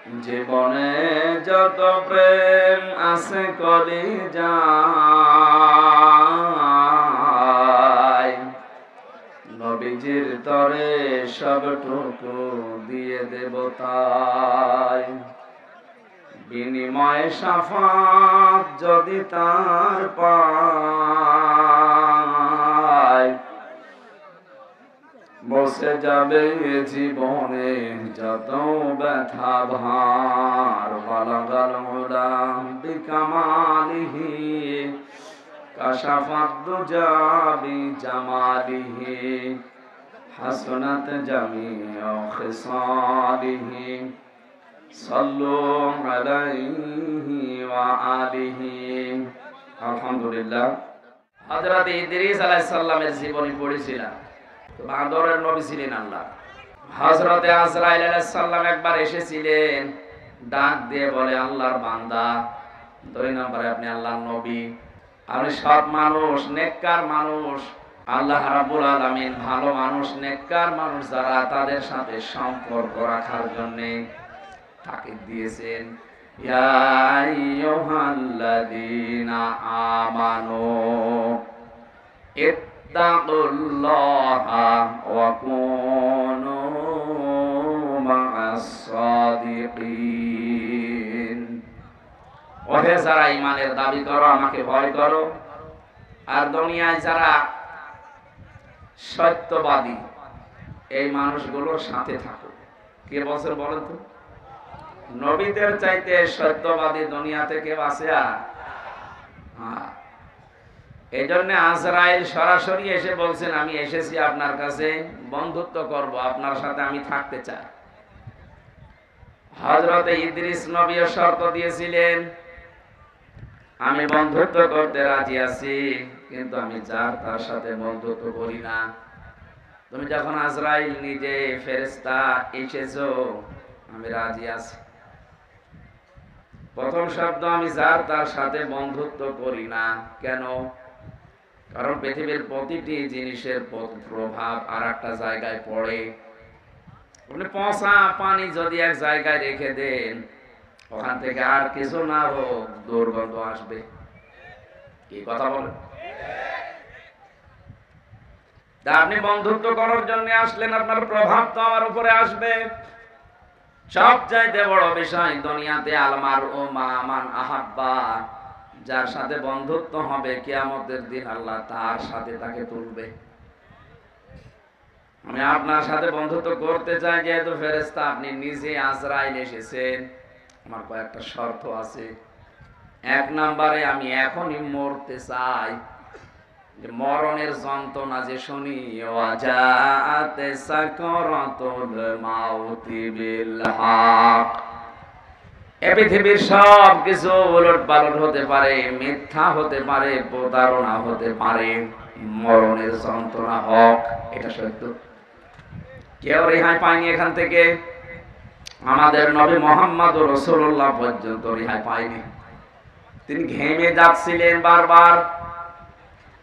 জীবনে যত প্রেম আছে কলিজায়, নবীজির তরে সবটুকু দিয়ে দেব তাই। বিনিময়ে শাফাত যদি তার পাই, বসে যাবে জীবনে যত ব্যথা ভার। বালাগাল উলা বিকামালিহি কাশাফাত দুজা বিজামালিহি হাসনাত জামিউ খিসালিহি সাল্লু আলাইহি ওয়া আলিহি। আলহামদুলিল্লাহ। হযরত ইদ্রিস আলাইহিস সালামের জীবনী পড়েছিলাম। বাঁদরের নবী ছিলেন আল্লাহ। হযরতে আজরাইল আলাইহিস সালাম একবার এসেছিলেন, ডাক দিয়ে বলে, আল্লাহর বান্দা, 2 নম্বরে আপনি আল্লাহর নবী, আপনি সৎ মানুষ, নেককার মানুষ। আল্লাহ রাব্বুল আলামিন ভালো মানুষ, নেককার মানুষ যারা, তাদের সাথে সম্পর্ক রাখার জন্য তাকে দিয়েছেন। ইয়া আইয়ুহাল্লাযীনা আমানু ইত্তাকুল্লাহা ওয়া কুনু মা'আস সাদিকিন। ওহে যারা ঈমানের দাবি করো, আমাকে ভয় করো। আর দুনিয়ায় যারা সত্যবাদী, এই মানুষগুলোর সাথে থাকো। কে বলছেন বলেন তো? নবীদের চাইতে সত্যবাদী দুনিয়াতে কেউ আছে? এই জন্য আজরাইল সরাসরি এসে বলছেন, আমি এসেছি আপনার কাছে বন্ধুত্ব করব, আপনার সাথে আমি থাকতে চাই। হযরতে ইদ্রিস নবীও শর্ত দিয়েছিলেন, আমি বন্ধুত্ব করতে রাজি আছি, কিন্তু আমি যার তার সাথে বন্ধুত্ব করি না। তুমি যখন আজরাইল নিজে ফেরেশতা এসেছো, আমি রাজি আছি। প্রথম শব্দ, আমি যার তার সাথে বন্ধুত্ব করি না। কেন? কারণ পৃথিবীর প্রতিটি জিনিসের প্রভাব আর একটা জায়গায় পড়ে। আপনি পচা পানি যদি এক জায়গায় রেখে দেন, ওখান থেকে আর কিছু না হোক দুর্গন্ধ আসবে। কি কথা বলেন? আপনি বন্ধুত্ব করার জন্য আসলেন, আপনার প্রভাব তো আমার উপরে আসবে। সবচাইতে বড় বিষয় দুনিয়াতে আলমার ও মান আহাব্বা, যার সাথে বন্ধুত্ব হবে কিয়ামতের দিন আল্লাহ তার সাথে তাকে তুলবে। আমি আপনার সাথে বন্ধুত্ব করতে চাই, যেহেতু ফেরেশতা, আপনি নিজে আজরাইল এসেছেন, আমার কয়েকটা শর্ত আছে। 1 নম্বরে, আমি এখনই মরতে চাই। মরণের যন্ত্রণা যে শুনি, ওয়াজাআতে সাকরাতুল মাউতি বিল হক। এই পৃথিবীর সব কিছু উলটপালট হতে পারে, মিথ্যা হতে পারে, প্রতারণা হতে পারে, মরণের যন্ত্রণা হক, এটা সত্য। কেউ রেহাই পায়নি এখান থেকে। আমাদের নবী মুহাম্মদ রাসূলুল্লাহ পর্যন্ত রেহাই পায়নি। তিনি ঘেমে যাচ্ছিলেন বারবার।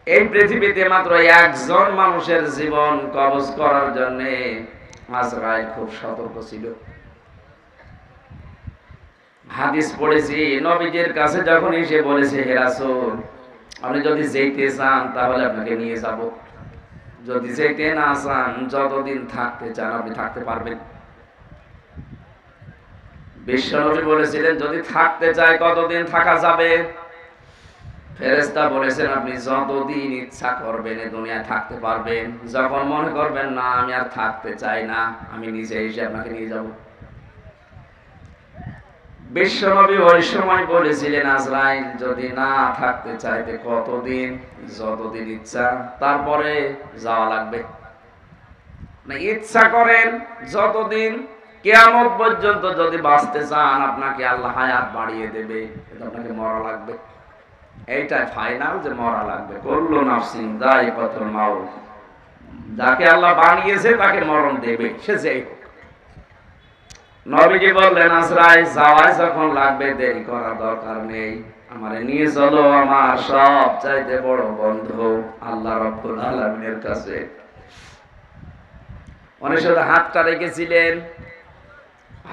এই পৃথিবীতে মাত্র একজন মানুষের জীবন কবজ করার জন্য আজরাইল খুব সতর্ক ছিল। হাদিস পড়েছি, নবীজির কাছে যখন এসে বলেছে, হে রাসূল, আপনি যদি যেতে চান তাহলে আপনাকে নিয়ে যাব, যদি যেতে না চান, যতদিন থাকতে চান আপনি থাকতে পারবেন। বিশ্বনবী বলেছিলেন, যদি থাকতে চাই কতদিন থাকা যাবে? ফেরেশতা বলেছেন, আপনি যতদিন ইচ্ছা করবেন এই দুনিয়ায় থাকতে পারবেন। যখন মনে করবেন না আমি আর থাকতে চাই না, আমি নিজে এসে আপনাকে নিয়ে যাব। বিশ্বনবী ওই সময় বলেছিলেন, আজরাইল যদি না থাকতে চাইতে কতদিন? যতদিন ইচ্ছা, তারপরে যাওয়া লাগবে না। ইচ্ছা করেন যতদিন, কিয়ামত পর্যন্ত যদি বাঁচতে চান, আপনাকে আল্লাহ হায়াত বাড়িয়ে দেবে, কিন্তু আপনাকে মরা লাগবে। এইটাই ফাইনাল, যে মরা লাগবে। কুল্লু নাফসিন যায়িকাতুল মাউত, যাকে আল্লাহ বানিয়েছে তাকে মরণ দেবে, সে যেই হোক। নবীজি বললেন, আজরাইল যাওয়াই যখন লাগবে, দেরি করার দরকার নেই, আমারে নিয়ে চলো আমার সবচাইতে বড় বন্ধু আল্লাহ রাব্বুল আলামিনের কাছে। উনি শুধু হাতটা রেখেছিলেন,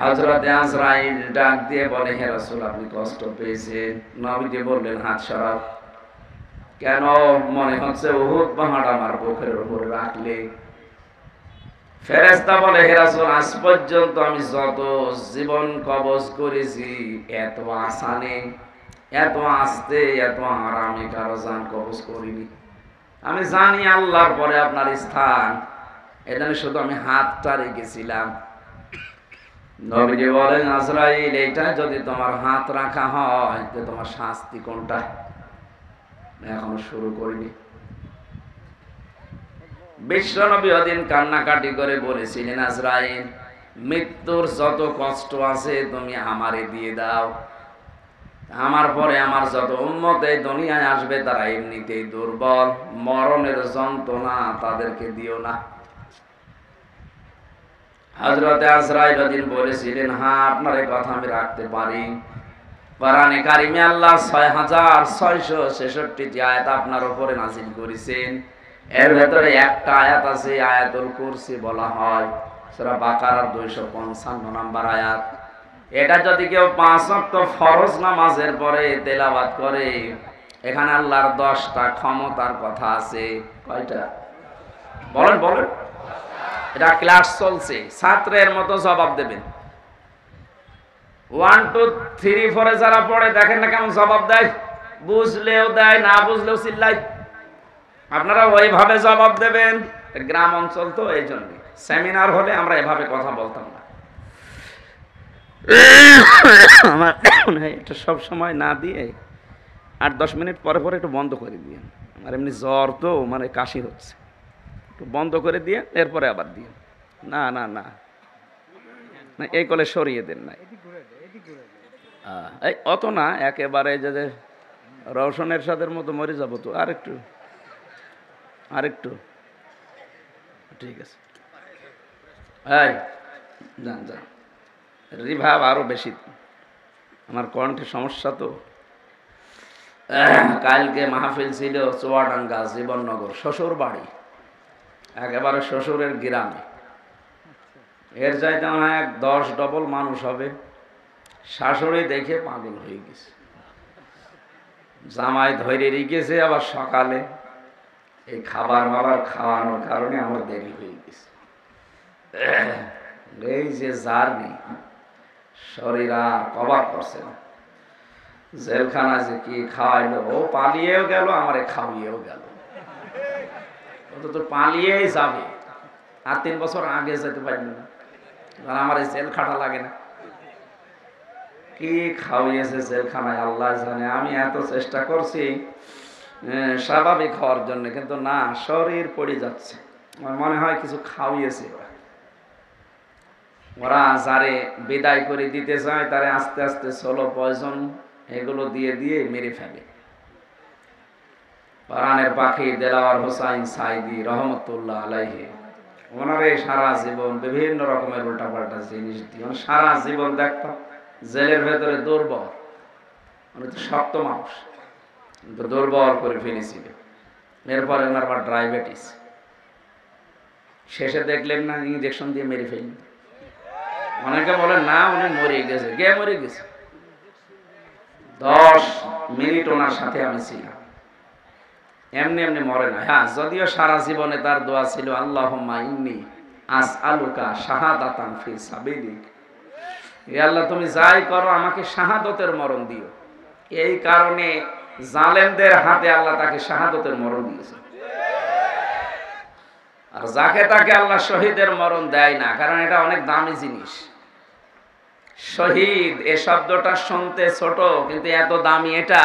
হযরতে আজরাইল ডাক দিয়ে বলে, হে রাসূল আপনি কষ্ট পেয়েছেন? নবীজি বললেন, হাত সরাও। কেন? মনে হচ্ছে উহুদ পাহাড় আমার বুকের উপর রাখলে। ফেরেশতা বলে, হে রাসূল আজ পর্যন্ত আমি যত জীবন কবজ করেছি এত আসানে, এত আস্তে, এত আরামে কারো জান কবজ করিনি। আমি জানি আল্লাহর পরে আপনার স্থান, এজন্য শুধু আমি হাতটা রেখেছিলাম। নবীজি বলেন, আজরাইল এটা যদি তোমার হাত রাখা হয় তো তোমার শাস্তি কোনটা? এখনো শুরু করিনি। বিশ্বনবী ওদিন কান্নাকাটি করে বলেছিলেন, আজরাইল মৃত্যুর যত কষ্ট আছে তুমি আমারে দিয়ে দাও। আমার পরে আমার যত উম্মত এই দুনিয়ায় আসবে তারা এমনিতেই দুর্বল, মরণের যন্ত্রণা তাদেরকে দিও না। হযরতে আজরাইল ওদিন বলেছিলেন, হ্যাঁ আপনার এই কথা আমি রাখতে পারি। কোরআনে কারিমে আল্লাহ 6666টি আয়াত আপনার উপরে নাযিল করেছেন। এর ভেতরে একটা আয়াত আছে আয়াতুল কুরসি বলা হয়, সূরা বাকারার 255 নম্বর আয়াত। এটা যদি কেউ 5 ওয়াক্ত ফরজ নামাজের পরে তেলাওয়াত করে, এখানে আল্লাহর 10টা ক্ষমতার কথা আছে। কয়টা? বলেন বলেন। এটা ক্লাস চলছে, ছাত্রের মতো জবাব দেবেন। 1 2 3 4 যারা পড়ে দেখেন না কেমন জবাব দেয়, বুঝলেও দেয়, না বুঝলেও চিল্লায়। আপনারা ওইভাবে জবাব দেবেন। গ্রাম অঞ্চল তো এই জন্য, সেমিনার হলে আমরা এভাবে কথা বলতাম না। আমার এটা সব সময় না দিয়ে 8-10 মিনিট পরে পরে একটু বন্ধ করে দিয়ে, আমার এমনি জ্বর তো, মানে কাশি হচ্ছে, একটু বন্ধ করে দিয়ে এরপরে আবার দিয়ে। না না না না, এই কলে সরিয়ে দেন না, এই অত না, একেবারে যে রওশনের সাদের মতো মরে যাবো তো। আরেকটু আরেকটু, ঠিক আছে। এই যান যান, রিভাব আরো বেশি, আমার কণ্ঠে সমস্যা তো। কালকে মাহফিল ছিল চুয়াডাঙ্গা জীবননগর, শ্বশুর বাড়ি, একেবারে শ্বশুরের গ্রামে। এর চাইতে আমার 10 ডবল মানুষ হবে। শাশুড়ি দেখে পাগল হয়ে গেছে, জামাই ধরে রেখেছে। আবার সকালে এই খাবার খাওয়ানোর কারণে আমার দেরি হয়ে গেছে। এই যে জার্নি, শরীর আর কভার করছে না। জেলখানা যে কি খাওয়াইলো, ও পালিয়েও গেল, আমারে খাওয়িয়েও গেল। ও তো পালিয়েই যাবে, আর 3 বছর আগে যেতে পারবে না, কারণ আমার এই জেল খাটা লাগে না। কি খাওয়িয়েছে জেলখানায় আল্লাহ জানে। আমি এত চেষ্টা করছি স্বাভাবিক হওয়ার জন্য, কিন্তু না, শরীর পড়ে যাচ্ছে। আমার মনে হয় কিছু খাওয়িয়েছে ওরা। যারে বিদায় করে দিতে চায় তারে আস্তে আস্তে সোলো পয়জন এগুলো দিয়ে দিয়ে মেরে ফেলে। কোরআনের পাখি দেলাওয়ার হোসাইন সাইদি রহমতুল্লাহ আলাইহি, ওনারে সারা জীবন বিভিন্ন রকমের উল্টাপাল্টা জিনিস দিয়ে, সারা জীবন দেখতাম জেলের ভেতরে দুর্বল, উনি তো শক্ত মানুষ, কিন্তু দুর্বল করে ফেলেছিল। এরপরে ওনার আবার ডায়াবেটিস, শেষে দেখলেন না ইঞ্জেকশন দিয়ে মেরে ফেললেন। অনেকে বলেন না উনি মরে গেছে, কে মরে গেছে? 10 মিনিট ওনার সাথে আমি ছিলাম, এমনি এমনি মরে না। হ্যাঁ, যদিও সারা জীবনে তার দোয়া ছিল, আল্লাহুম্মা ইন্নী আসআলুকা শাহাদাতান ফি সাবিলিক, হে আল্লাহ তুমি যাই করো আমাকে শাহাদতের মরণ দিও। এই কারণে জালেমদের হাতে আল্লাহ তাকে শাহাদতের মরণ দিয়েছে, আর যাকে তাকে আল্লাহ শহীদের মরণ দেয় না, কারণ এটা অনেক দামি জিনিস। শহীদ এ শব্দটা শুনতে ছোট, কিন্তু এত দামি এটা।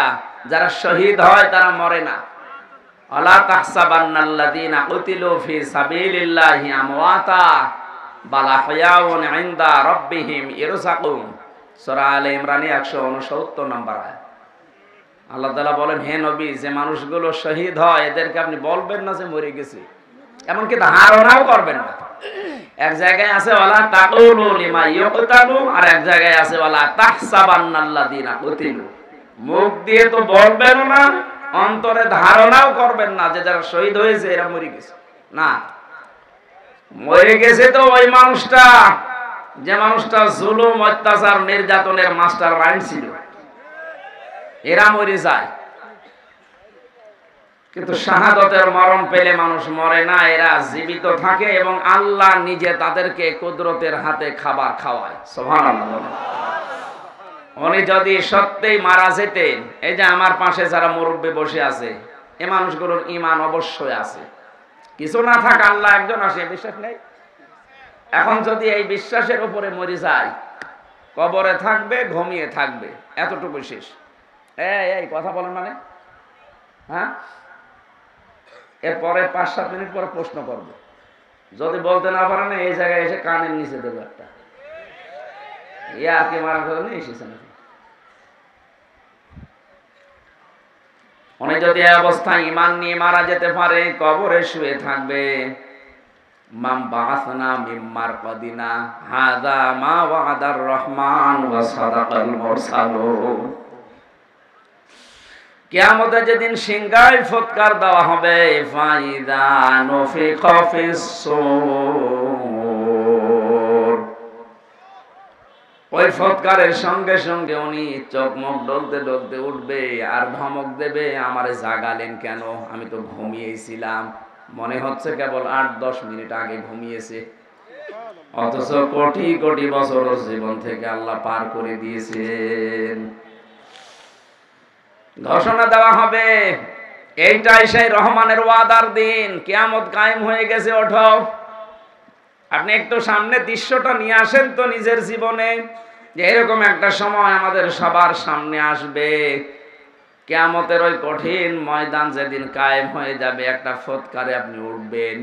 যারা শহীদ হয় তারা মরে না। আলা তাহসাবান্নাল্লাযীনা কুতিলু ফি সাবিলিল্লাহি আমওয়াতা বাল আহয়াউন ইনদা রাব্বিহিম ইরযাকুন, সূরা আলে ইমরান 169 নম্বর আয়াত। আল্লাহ তাআলা বলেন, হে নবী, যে মানুষগুলো শহীদ হয় এদেরকে আপনি বলবেন না যে মরে গেছে, এমনকি ধারণাও করবেন না। এক জায়গায় আছে ওয়ালা তাকুলু লিমা ইয়ুকতালু, আর এক জায়গায় আছে ওয়ালা তাহসাবান্নাল্লাযীনা কুতিলু। মুখ দিয়ে তো বলবেন না, অন্তরে ধারণাও করবেন না যে যারা শহীদ হয়েছে এরা মরে গেছে। না, মরে গেছে তো ওই মানুষটা যে মানুষটা জুলুম অত্যাচার নির্যাতনের মাস্টার মাইন্ড ছিল, এরা মরে যায়। কিন্তু শাহাদতের মরণ পেলে মানুষ মরে না, এরা জীবিত থাকে এবং আল্লাহ নিজে তাদেরকে কুদরতের হাতে খাবার খাওয়ায়। সুবহানাল্লাহ। উনি যদি সত্যিই মারা যেতেন, এই যে আমার পাশে যারা মুরব্বী বসে আছে, এই মানুষগুলোর ঈমান অবশ্যই আছে। কিছু না থাক আল্লাহ একজন আসে, বিশ্বাস নেই? এখন যদি এই বিশ্বাসের উপরে মরে যায়, কবরে থাকবে, ঘুমিয়ে থাকবে, এতটুকু শেষ। এই কথা বলেন মানে, হ্যাঁ? এরপরে 5-7 মিনিট পরে প্রশ্ন করবে, যদি বলতে না পারেন এই জায়গায় এসে কানের নিচে দেবে একটা, আর কি মারা করে নিয়ে এসেছে নাকি? উনি যদি এই অবস্থায় ঈমান নিয়ে মারা যেতে পারে, কবরে শুয়ে থাকবে, মাম বাআসনা মিন মারকাদিনা হাযা মা ওয়াদার রহমান ওয়া সাদাকাল মুরসালুন। কিয়ামতে যেদিন সিংহায় ফুৎকার দেওয়া হবে, ফাইদা নুফিখা ফিস-সূর, ওই ফুৎকারের সঙ্গে সঙ্গে উনি চোখ মুখ ডলতে ডলতে উঠবে আর ধমক দেবে, আমারে জাগালেন কেন? আমি তো ঘুমিয়েছিলাম। মনে হচ্ছে কেবল 8-10 মিনিট আগে ঘুমিয়েছে, অথচ কোটি কোটি বছর জীবন থেকে আল্লাহ পার করে দিয়েছেন। ঘোষণা দেওয়া হবে, এইটাই সেই রহমানের ওয়াদার দিন, কিয়ামত কায়েম হয়ে গেছে, ওঠো। আপনি একটু সামনে দৃশ্যটা নিয়ে আসেন তো নিজের জীবনে, যে এরকম একটা সময় আমাদের সবার সামনে আসবে, কিয়ামতের ওই কঠিন ময়দান যেদিন কায়েম হয়ে যাবে, একটা ফুৎকারে আপনি উঠবেন,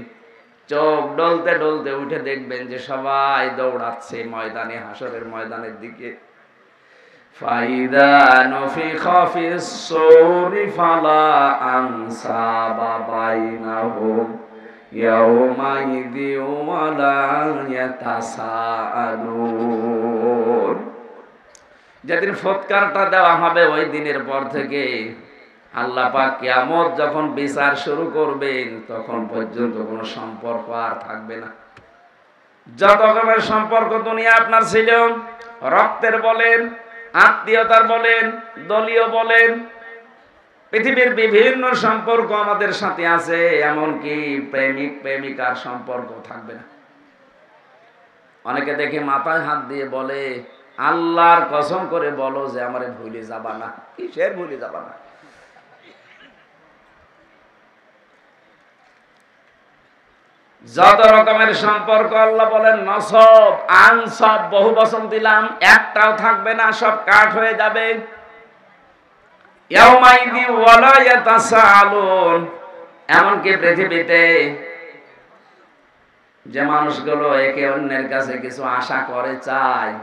চোখ ডলতে ডলতে উঠে দেখবেন যে সবাই দৌড়াচ্ছে ময়দানে, হাসরের ময়দানের দিকে। ফাইদা নুফিখা ফিস-সূরি ফালা আনসাবা বাইনাহুম ইয়াওমাইযিন ওয়ালা ইয়াতাসাআলুন। যেদিন ফুৎকারটা দেওয়া হবে, ওই দিনের পর থেকে আল্লাহ পাক কিয়ামত যখন বিচার শুরু করবেন, তখন পর্যন্ত কোনো সম্পর্ক আর থাকবে না। যত রকমের সম্পর্ক দুনিয়া আপনার ছিল, রক্তের বলেন, আত্মীয়তার বলেন, দলীয় বলেন, পৃথিবীর বিভিন্ন সম্পর্ক আমাদের সাথে আছে, এমনকি প্রেমিক প্রেমিকার সম্পর্ক থাকবে না। অনেকে দেখে মাথায় হাত দিয়ে বলে, আল্লাহর কসম করে বলো যে আমারে ভুলে যাবা না। কিসের ভুলে যাবা না? যত রকমের সম্পর্ক আল্লাহ বলেন নসব আনসব, বহু বচন দিলাম, একটাও থাকবে না, সব কাট হয়ে যাবে। ইয়াউমাইযি ওয়ালা ইয়াতাসাআলুন। এমনকি পৃথিবীতে যে মানুষগুলো একে অন্যের কাছে কিছু আশা করে, চায়,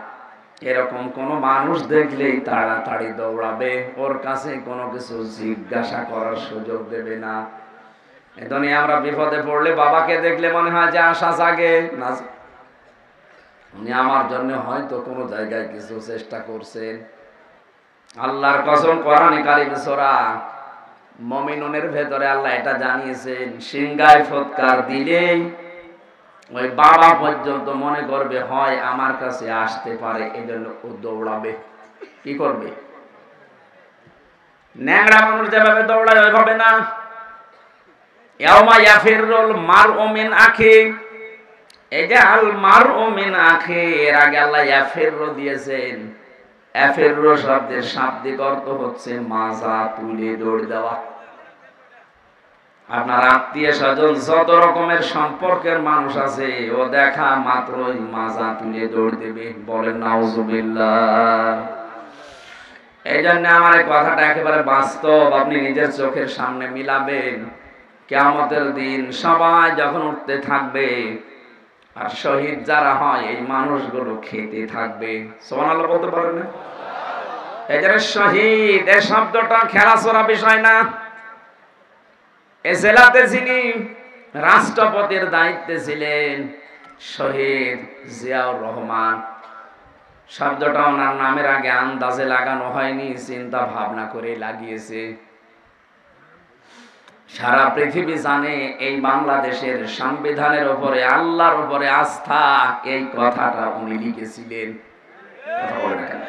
এরকম কোন মানুষ দেখলেই তাড়াতাড়ি দৌড়াবে, ওর কাছে কোনো কিছু জিজ্ঞাসা করার সুযোগ দেবে না। এই দুনিয়ায় আমরা বিপদে পড়লে বাবাকে দেখলে মনে হয় যে আশা জাগে না, উনি আমার জন্য হয়তো কোনো জায়গায় কিছু চেষ্টা করছেন। আল্লাহর কসম, কোরআনে কারীম সূরা মুমিনুনের ভেতরে আল্লাহ এটা জানিয়েছেন, সিংহায় ফুৎকার দিলেই ওই বাবা পর্যন্ত মনে করবে হয় আমার কাছে আসতে পারে, এজন্য ও দৌড়াবে। কি করবে? ন্যাংরা মানুষ যেভাবে দৌড়ায় ওইভাবে না। ইয়াউমা ইয়াফিরুল মারউ মিন আখি, এই যে আল মারউ মিন আখি, এর আগে আল্লাহ ইয়াফিরু দিয়েছেন। ইয়াফিরু শব্দের শাব্দিক অর্থ হচ্ছে মাজা তুলে দৌড় দেওয়া। আপনার আত্মীয় স্বজন যত রকমের সম্পর্কের মানুষ আছে, ও দেখা মাত্রই মাজা তুলে দৌড় দেবে। বলেন নাউজুবিল্লাহ। এই জন্য আমার এই কথাটা একেবারে বাস্তব, আপনি নিজের চোখের সামনে মিলাবেন। কিয়ামতের দিন সবাই যখন উঠতে থাকবে, আর শহীদ যারা হয় এই মানুষগুলো খেতে থাকবে। সুবহানাল্লাহ বলতে পারেন না? এই যে শহীদ, এই শব্দটা খেলাচোরা বিষয় না। এই জেলাতে যিনি রাষ্ট্রপতির দায়িত্বে ছিলেন, শহীদ জিয়াউর রহমান, শব্দটা ওনার নামের আগে আন্দাজে লাগানো হয়নি, চিন্তা ভাবনা করে লাগিয়েছে। সারা পৃথিবী জানে এই বাংলাদেশের সংবিধানের উপরে আল্লাহর উপরে আস্থা, এই কথাটা উনি লিখেছিলেন। কথা বলে না কেন?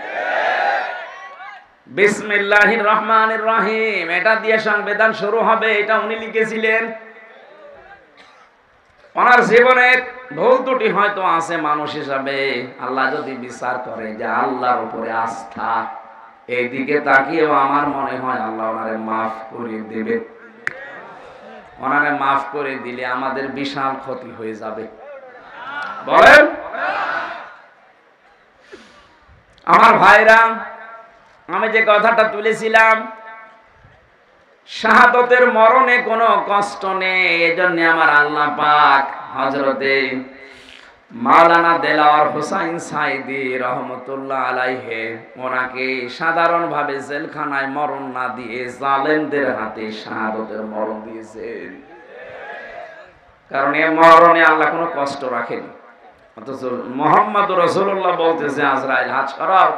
বিসমিল্লাহির রহমানির রহিম, এটা দিয়ে সংবিধান শুরু হবে, এটা উনি লিখেছিলেন। ওনার জীবনের ভুল ত্রুটি হয়তো আছে মানুষ হিসাবে, আল্লাহ যদি বিচার করে যে আল্লাহর উপরে আস্থা, এইদিকে তাকিয়েও আমার মনে হয় আল্লাহ ওনারে মাফ করে দেবে। ওনারে মাফ করে দিলে আমাদের বিশাল ক্ষতি হয়ে যাবে। বলেন আমার ভাইরা, আমি যে কথাটা তুলেছিলাম, শাহাদতের মরণে কোনো কষ্ট নেই, এজন্য আমার আল্লাহ পাক হযরতে মাওলানা দেলাওয়ার হোসাইন সাইদি রহমতুল্লাহ আলাইহি ওনাকে সাধারণভাবে জেলখানায় মরণ না দিয়ে জালেমদের হাতে শাহাদতের মরণ দিয়েছেন। কারণ এই মরণে আল্লাহ কোনো কষ্ট রাখেনি। অথচ মুহাম্মদ রাসূলুল্লাহ বলতেছে আজরাইল হাত সরাও।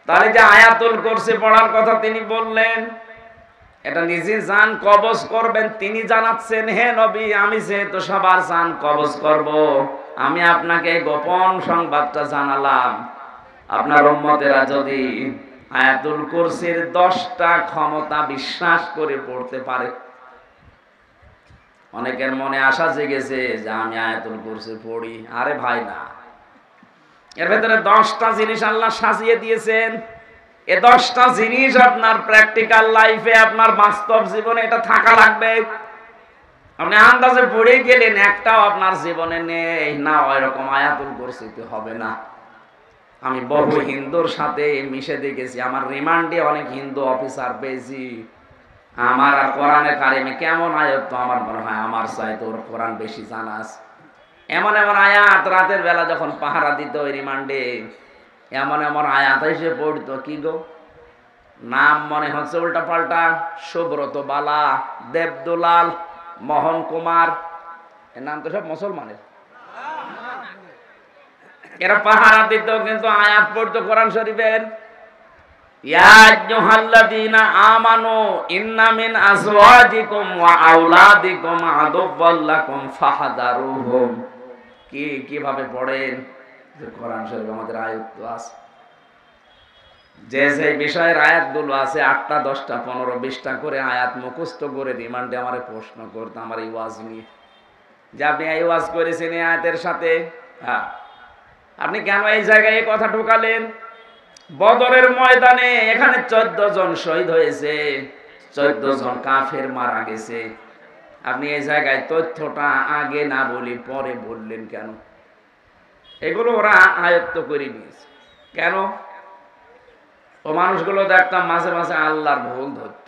তাহলে যে আয়াতুল কুরসি পড়ার কথা তিনি বললেন, এটা নিজে জান কবজ করবেন, তিনি জানাচ্ছেন হে নবী, আমি যেহেতু সবার জান কবজ করব, আমি আপনাকে গোপন সংবাদটা জানালাম। আপনার উম্মতেরা যদি আয়াতুল কুরসির 10টা ক্ষমতা বিশ্বাস করে পড়তে পারে, অনেকের মনে আশা জেগেছে যে আমি আয়াতুল কুরসি পড়ি। আরে ভাই না, এর ভেতরে 10টা জিনিস আল্লাহ সাজিয়ে দিয়েছেন। এই 10টা জিনিস আপনার প্র্যাকটিক্যাল লাইফে, আপনার বাস্তব জীবনে এটা থাকা লাগবে। আপনি আন্দাজে পড়ে গেলেন, একটাও আপনার জীবনে নেই না, ওইরকম আয়াতুল কুরসিতে হবে না। আমি বহু হিন্দুর সাথে মিশে দেখেছি, আমার রিমান্ডে অনেক হিন্দু অফিসার পেয়েছি। আমার আর কোরআনে কারিমে কেমন আয়াত, তো আমার মনে হয় আমার চাইতে ওর কোরআন বেশি জানা আছে। এমন এমন আয়াত রাতের বেলা যখন পাহারা দিত ওই রিমান্ডে, এমন এমন আয়াত এসে পড়তো, কি গো নাম মনে হচ্ছে উল্টা পাল্টা, সুব্রত বালা, দেবদুলাল, মোহন কুমার, এর নাম তো সব মুসলমানের। এরা পাহারা দিত কিন্তু আয়াত পড়তো কোরআন শরীফের। ইয়া আইয়ুহাল্লাযীনা আমানু ইন্না মিন আজওয়াজিকুম ওয়া আওলাদিকুম আদুওয়াল লাকুম ফাহযারুহুম। কিভাবে পড়েন? যে কোরআন শরীফ আমাদের আয়াত তো আছে, যে যে বিষয়ের আয়াতগুলো আছে 8টা 10টা 15 20টা করে আয়াত মুখস্থ করে রিমান্ডে আমারে প্রশ্ন করতে, আমার এই ওয়াজ নিয়ে যে আপনি এই ওয়াজ করেছেন এই আয়াতের সাথে, হ্যাঁ আপনি কেন এই জায়গায় এই কথা ঢোকালেন? বদরের ময়দানে এখানে 14 জন শহীদ হয়েছে, 14 জন কাফের মারা গেছে। আপনি এই জায়গায় তথ্যটা আগে না বলি পরে বললেন কেন? এগুলো ওরা আয়ত্ত করে নিয়েছে। কেন? ও মানুষগুলো দেখতাম মাঝে মাঝে আল্লাহর ভুল ধরত,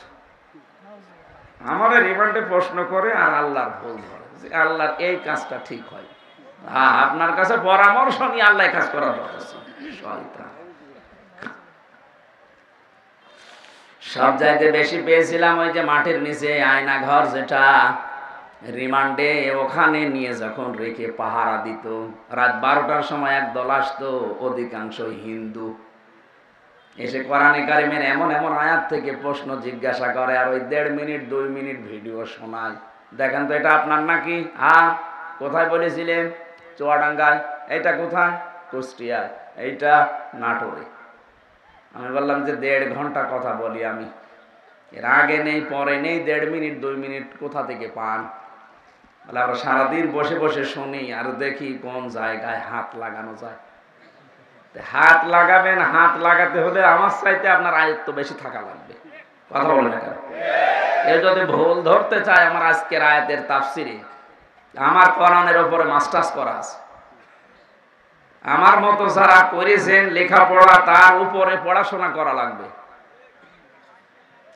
আমাদের রিমান্ডে প্রশ্ন করে আর আল্লাহর ভুল ধরে, আল্লাহর এই কাজটা ঠিক হয়। হ্যাঁ, আপনার কাছে পরামর্শ নিয়ে আল্লাহ কাজ করার দরকার। শয়তান। সব চাইতে বেশি পেয়েছিলাম ওই যে মাটির নিচে আয়না ঘর, যেটা রিমান্ডে ওখানে নিয়ে যখন রেখে পাহারা দিত, রাত 12টার সময় একদল আসতো, অধিকাংশ হিন্দু, এসে কোরআনে কারিমের এমন এমন আয়াত থেকে প্রশ্ন জিজ্ঞাসা করে, আর ওই 1.5 মিনিট 2 মিনিট ভিডিও শোনায়। দেখেন তো এটা আপনার নাকি? হ্যাঁ। কোথায় বলেছিলেন? চুয়াডাঙ্গায়। এইটা কোথায়? কুষ্টিয়ায়। এইটা নাটোরে। আমি বললাম যে 1.5 ঘন্টা কথা বলি আমি, এর আগে নেই পরে নেই, 1.5 মিনিট 2 মিনিট কোথা থেকে পান? বলে আমরা সারাদিন বসে বসে শুনি আর দেখি কোন জায়গায় হাত লাগানো যায়। হাত লাগাবেন, হাত লাগাতে হলে আমার চাইতে আপনার আয়ত্ত বেশি থাকা লাগবে। কথা বলে না কেন? কেউ যদি ভুল ধরতে চায়, আমার আজকের আয়াতের তাফসিরে আমার কোরআনের উপরে মাস্টার্স করা আছে। আমার মতো যারা করেছেন লেখাপড়া, তার উপরে পড়াশোনা করা লাগবে।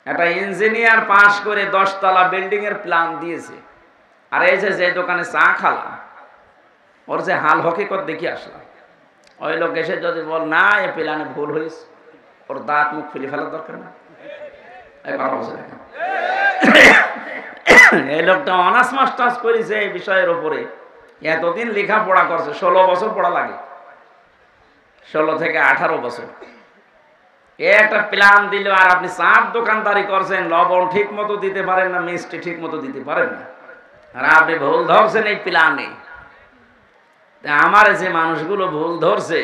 একটা ইঞ্জিনিয়ার পাশ করে 10 তলা বিল্ডিং এর প্ল্যান দিয়েছে, আর এই যে দোকানে চা খালাম, ওর যে হাল হকিকত দেখি আসলাম, ওই লোক এসে যদি বল না এ প্ল্যানে ভুল হয়েছে, ওর দাঁত মুখ ফেলে ফেলার দরকার না। এই লোকটা অনার্স মাস্টার্স করেছে এই বিষয়ের উপরে, এতদিন লেখাপড়া করছে, 16 বছর পড়া লাগে, 16 থেকে 18 বছর। একটা প্ল্যান দিল আর আপনি চার দোকানদারি করছেন, লবণ ঠিক মতো দিতে পারেন না, মিষ্টি ঠিক মতো দিতে পারেন না, আর আপনি ভুল ধরছেন এই প্ল্যানে। আমার যে মানুষগুলো ভুল ধরছে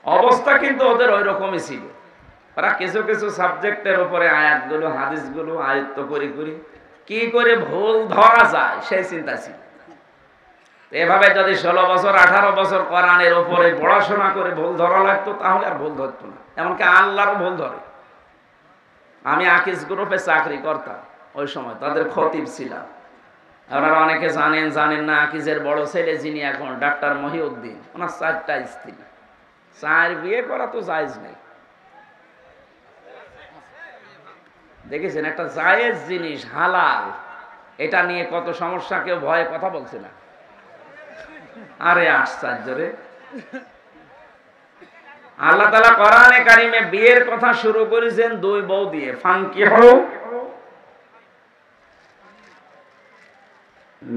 অবস্থা কিন্তু ওদের ওই রকমই ছিল। ওরা কিছু কিছু সাবজেক্টের উপরে আয়াতগুলো হাদিসগুলো আয়ত্ত করে কি করে ভুল ধরা যায় সেই চিন্তা ছিল। এভাবে যদি 16 বছর 18 বছর কোরআনের উপরে পড়াশোনা করে ভুল ধরা লাগতো তাহলে আর ভুল ধরতো না, এমনকি আল্লাহরও ভুল ধরে। আমি আকিজ গ্রুপে চাকরি করতাম ওই সময়, তাদের খতিব ছিলাম। আপনারা অনেকে জানেন না, আকিজের বড় ছেলে যিনি এখন ডাক্তার মহিউদ্দিন, ওনার 4টা স্ত্রী। 4 বিয়ে করা তো জায়েজ নেই, দেখেছেন? একটা জায়েজ জিনিস হালাল, এটা নিয়ে কত সমস্যা, কেউ ভয়ে কথা বলছে না। আরে আশ্চর্য রে! আল্লাহ তাআলা কোরআনে কারিমে বিয়ের কথা শুরু করেছেন 2 বউ দিয়ে, ফানকিহু,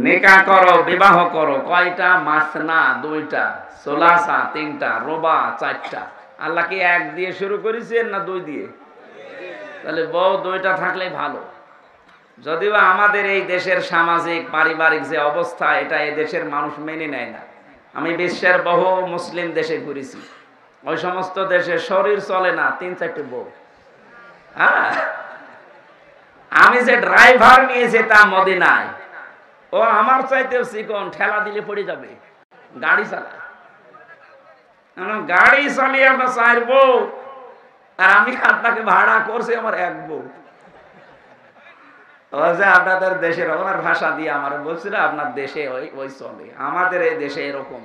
নিকাহ করো, বিবাহ করো। কয়টা? মাসনা 2টা, সুলাসা 3টা, রুবা 4টা। আল্লাহ কি 1 দিয়ে শুরু করেছেন না 2 দিয়ে? তাহলে বউ 2টা থাকলেই ভালো। যদিও আমাদের এই দেশের সামাজিক পারিবারিক যে অবস্থা, এটা এই দেশের মানুষ মেনে নেয় না। আমি বিশ্বের বহু মুসলিম দেশে ঘুরেছি, ওই সমস্ত দেশে শরীর চলে না 3-4টে বউ। হ্যাঁ, আমি যে ড্রাইভার নিয়ে যেতাম মদিনায়, ও আমার চাইতেও চিকন, ঠেলা দিলে পড়ে যাবে, গাড়ি চালায়। গাড়ি চালিয়ে আমরা 4 বউ, আর আমি আপনাকে ভাড়া করছি আমার 1 বউ। আপনাদের দেশের, ওনার ভাষা দিয়ে আমার বলছিল আপনার দেশে ওই চলে, আমাদের এই দেশে এরকম।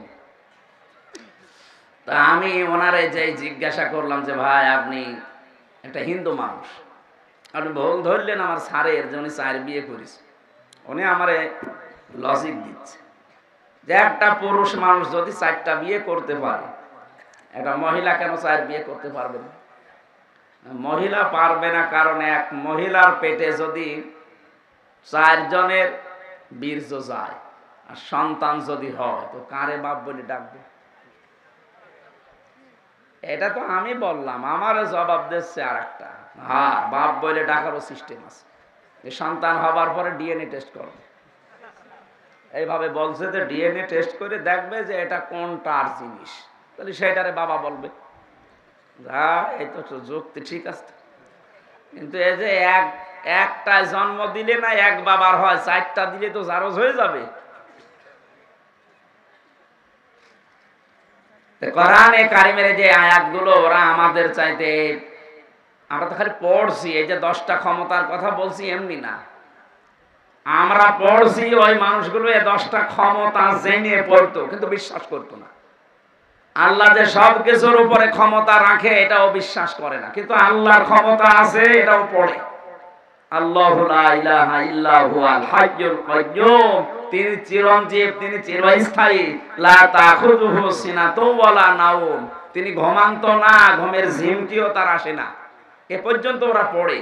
তা আমি ওনারে যে জিজ্ঞাসা করলাম যে ভাই আপনি একটা হিন্দু মানুষ, আপনি ভুল ধরলেন আমার স্যারের যে উনি 4 বিয়ে করেছে। উনি আমারে লজিক দিচ্ছে যে একটা পুরুষ মানুষ যদি 4টা বিয়ে করতে পারে, একটা মহিলা কেন 4 বিয়ে করতে পারবে না? মহিলা পারবে না কারণ এক মহিলার পেটে যদি 4 জনের বীর্য যায় আর সন্তান যদি হয়, তো কারে বাপ বলে ডাকবে? এটা তো আমি বললাম, আমার জবাব দিচ্ছে আর একটা, হ্যাঁ বাপ বলে ডাকারও সিস্টেম আছে, সন্তান হবার পরে ডিএনএ টেস্ট করবে। এইভাবে বলছে যে ডিএনএ টেস্ট করে দেখবে যে এটা কোনটার জিনিস, তাহলে সেটারে বাবা বলবে। এই তো যুক্তি ঠিক আছে, কিন্তু এই যে একটা জন্ম দিলে না 1 বাবার হয়, 4টা দিলে তো জারজ হয়ে যাবে। কোরআনে কারিমের যে আয়াতগুলো, ওরা আমাদের চাইতে, আমরা তো খালি পড়ছি, এই যে 10টা ক্ষমতার কথা বলছি এমনি না, আমরা পড়ছি ওই মানুষগুলো এই 10টা ক্ষমতা জেনে পড়তো কিন্তু বিশ্বাস করতো না। আল্লাহ যে সব কিছুর উপরে ক্ষমতা রাখে এটাও বিশ্বাস করে না, কিন্তু আল্লাহর ক্ষমতা আছে এটাও পড়ে। আল্লাহু লা ইলাহা ইল্লা হুয়াল হাইয়ুল কাইয়্যুম, তিনি চিরঞ্জীব, তিনি চিরস্থায়ী। লা তাখুযুহু সিনাতুন ওয়ালা নাওম, তিনি ঘুমান্ত না, ঘুমের ঝিমটিও তার আসে না। এ পর্যন্ত ওরা পড়ে।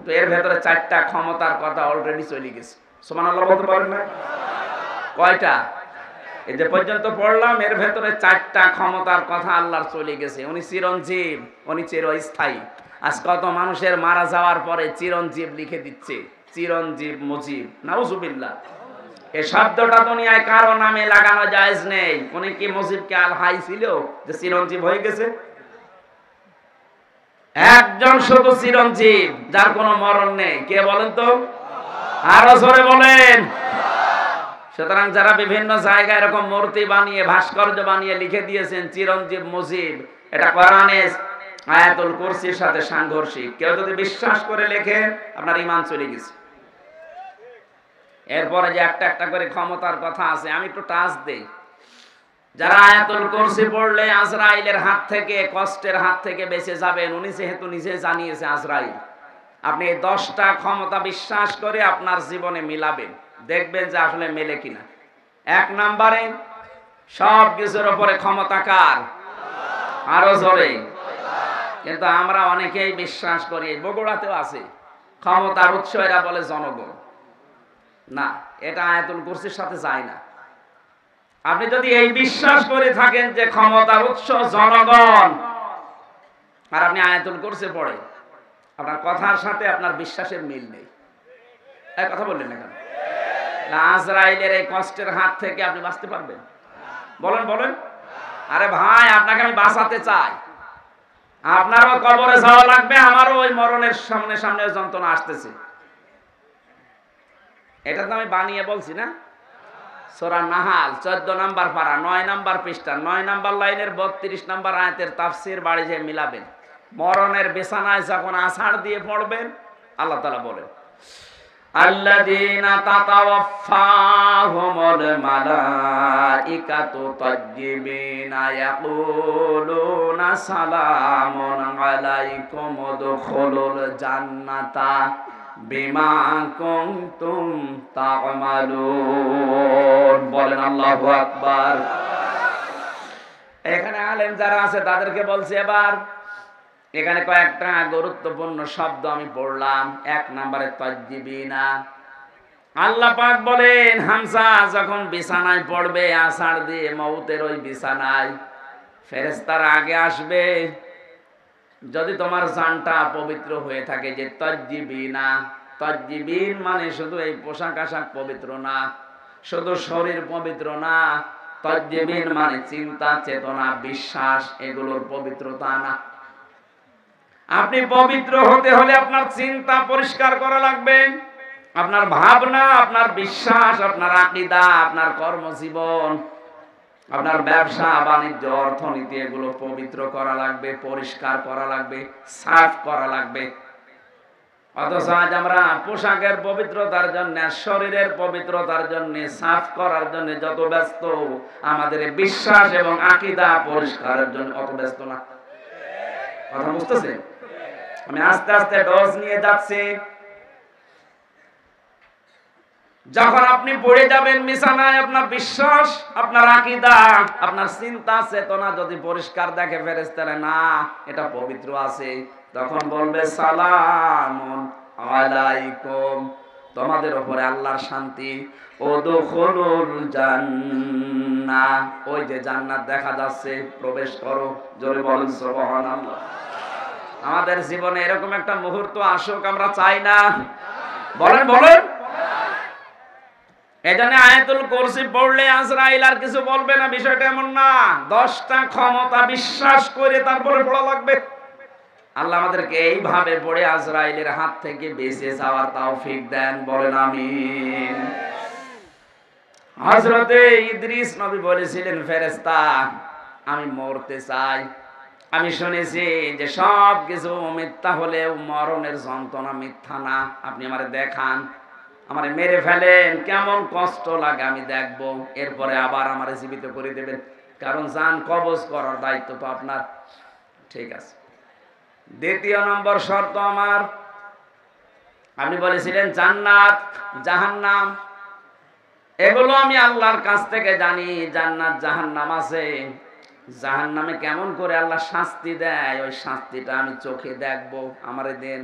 তো এর ভেতরে 4টা ক্ষমতার কথা অলরেডি চলে গেছে। সুবহানাল্লাহ বলতে পারেন না? কয়টা? এই যে পর্যন্ত পড়লাম, এর ভেতরে 4টা ক্ষমতার কথা আল্লাহর চলে গেছে। উনি চিরঞ্জীব, উনি চিরস্থায়ী। আজ কত মানুষের মারা যাওয়ার পরে চিরঞ্জীব লিখে দিচ্ছে, চিরঞ্জীব মুজিব, নাউজুবিল্লাহ। এই শব্দটা দুনিয়ায় কারো নামে লাগানো জায়েজ নেই। উনি কি মুজিবকে আল হাই ছিল যে চিরঞ্জীব হয়ে গেছে? একজন শুধু চিরঞ্জীব, যার কোনো মরণ নেই। কে বলেন তো? আরো জোরে বলেন। সুতরাং যারা বিভিন্ন জায়গায় এরকম মূর্তি বানিয়ে, ভাস্কর্য বানিয়ে লিখে দিয়েছেন চিরঞ্জীব মুজিব, এটা কোরআনে আয়াতুল কুরসির সাথে সাংঘর্ষিক। কেউ যদি বিশ্বাস করে লেখে, আপনার ঈমান চলে গেছে। এরপরে যে একটা একটা করে ক্ষমতার কথা আছে, আমি একটু টাচ দেই। যারা আয়াতুল কুরসি পড়লে আজরাইলের হাত থেকে, কষ্টের হাত থেকে বেঁচে যাবেন, উনি যেহেতু নিজে জানিয়েছে আজরাইল, আপনি এই 10টা ক্ষমতা বিশ্বাস করে আপনার জীবনে মিলাবেন, দেখবেন যে আসলে মেলে কিনা। 1 নম্বরে সব কিছুর উপরে ক্ষমতা কার? আরো জোরে। কিন্তু আমরা অনেকেই বিশ্বাস করি, বগুড়াতেও আছে, ক্ষমতার উৎস এরা বলে জনগণ। না, এটা আয়াতুল কুরসির সাথে যায় না। আপনি যদি এই বিশ্বাস করে থাকেন যে ক্ষমতার উৎস জনগণ, আর আপনি আয়াতুল কুরসি পড়ে আপনার কথার সাথে আপনার বিশ্বাসের মিল নেই। এক কথা বললেন না কেন? আজরাইলের এই কষ্টের হাত থেকে আপনি বাঁচতে পারবেন? বলেন বলেন। আরে ভাই, আপনাকে আমি বাঁচাতে চাই। আপনারও কবরে যাওয়া লাগবে, আমারও ওই মরণের সামনে সামনে যন্ত্রণা আসতেছে। এটা তো আমি বানিয়ে বলছি না? সূরা নাহাল 14 নাম্বার পারা 9 নাম্বার পৃষ্ঠা 9 নাম্বার লাইনের 32 নাম্বার আয়াতের তাফসীর বাড়ি যে মিলাবেন। মরণের বিছানায় যখন আছাড় দিয়ে পড়বেন, আল্লাহ তাআলা বলেন, আল্লাযীনা তাতাওয়াফফাহুমুল মালাইকাতু তাজ্জিবিনা ইয়াকুলুনা সালামুন আলাইকুম উদখুলুল জান্নাতা বিমা কুনতুম তা'মালুন। বলেন আল্লাহু আকবার। এখানে আলেম যারা আছে তাদেরকে বলছি, এবার এখানে কয়েকটা গুরুত্বপূর্ণ শব্দ আমি পড়লাম। 1 নম্বরে তাজ্জিবিনা। আল্লাহ পাক বলেন, হামজা যখন বিছানায় পড়বে আছাড় দিয়ে মউতের ওই বিছানায়, ফেরেশতারা আগে আসবে। যদি তোমার জানটা পবিত্র হয়ে থাকে, যে তাজ্জিবিনা, তাজ্জিবিন মানে শুধু এই পোশাক আশাক পবিত্র না, শুধু শরীর পবিত্র না, তাজ্জিবিন মানে চিন্তা চেতনা বিশ্বাস এগুলোর পবিত্রতা না। আপনি পবিত্র হতে হলে আপনার চিন্তা পরিষ্কার করা লাগবে, আপনার ভাবনা, আপনার বিশ্বাস, আপনার আকীদা, আপনার কর্মজীবন, আপনার ব্যবসা বাণিজ্য অর্থনীতি এগুলো পবিত্র করা লাগবে, পরিষ্কার করা লাগবে, সাফ করা লাগবে। অথচ আজ আমরা পোশাকের পবিত্রতার জন্য, শরীরের পবিত্রতার জন্য, সাফ করার জন্য যত ব্যস্ত, আমাদের বিশ্বাস এবং আকীদা পরিষ্কারের জন্য অত ব্যস্ত না। কথা বুঝতেছে? আমি আস্তে আস্তে ডোজ নিয়ে যাচ্ছি। যখন আপনি পড়ে যাবেন বিছানায়, আপনার বিশ্বাস, আপনার আকীদা, আপনার চিন্তা চেতনা যদি পরিষ্কার দেখে ফেরেশতারা, না এটা পবিত্র আছে, তখন বলবে সালামুন আলাইকুম, তোমাদের উপরে আল্লাহর শান্তি, উদখুলুল জান্নাহ, ওই যে জান্নাত দেখা যাচ্ছে, প্রবেশ করো। জোরে বলেন সুবহানাল্লাহ। আমাদের জীবনে এরকম একটা মুহূর্ত আসুক, আমরা চাই না? বলেন বলেন। এজন্য আয়াতুল কুরসি পড়লে আজরাইল আর কিছু বলবে না, বিষয়টা এমন না। 10টা ক্ষমতা বিশ্বাস করে তারপরে পড়া লাগবে। আল্লাহ আমাদেরকে এইভাবে পড়ে আজরাইলের হাত থেকে বেঁচে যাওয়ার তৌফিক দেন, বলেন আমিন। হযরতে ইদ্রিস নবী বলেছিলেন, ফেরেশতা আমি মরতে চাই। আমি শুনেছি যে সব কিছু মিথ্যা হলেও মরণের যন্ত্রণা মিথ্যা না। আপনি আমারে দেখান, আমারে মেরে ফেলেন, কেমন কষ্ট লাগে আমি দেখব, এরপরে আবার আমারে জীবিত করে দেবেন, কারণ জান কবজ করার দায়িত্ব তো আপনার। ঠিক আছে। 2 নম্বর শর্ত আমার, আপনি বলেছিলেন জান্নাত জাহান্নাম এগুলো আমি আল্লাহর কাছ থেকে জানি। জান্নাত জাহান্নাম আছে, জাহান্নামে কেমন করে আল্লাহ শাস্তি দেয়, ওই শাস্তিটা আমি চোখে দেখবো, আমারে দেন।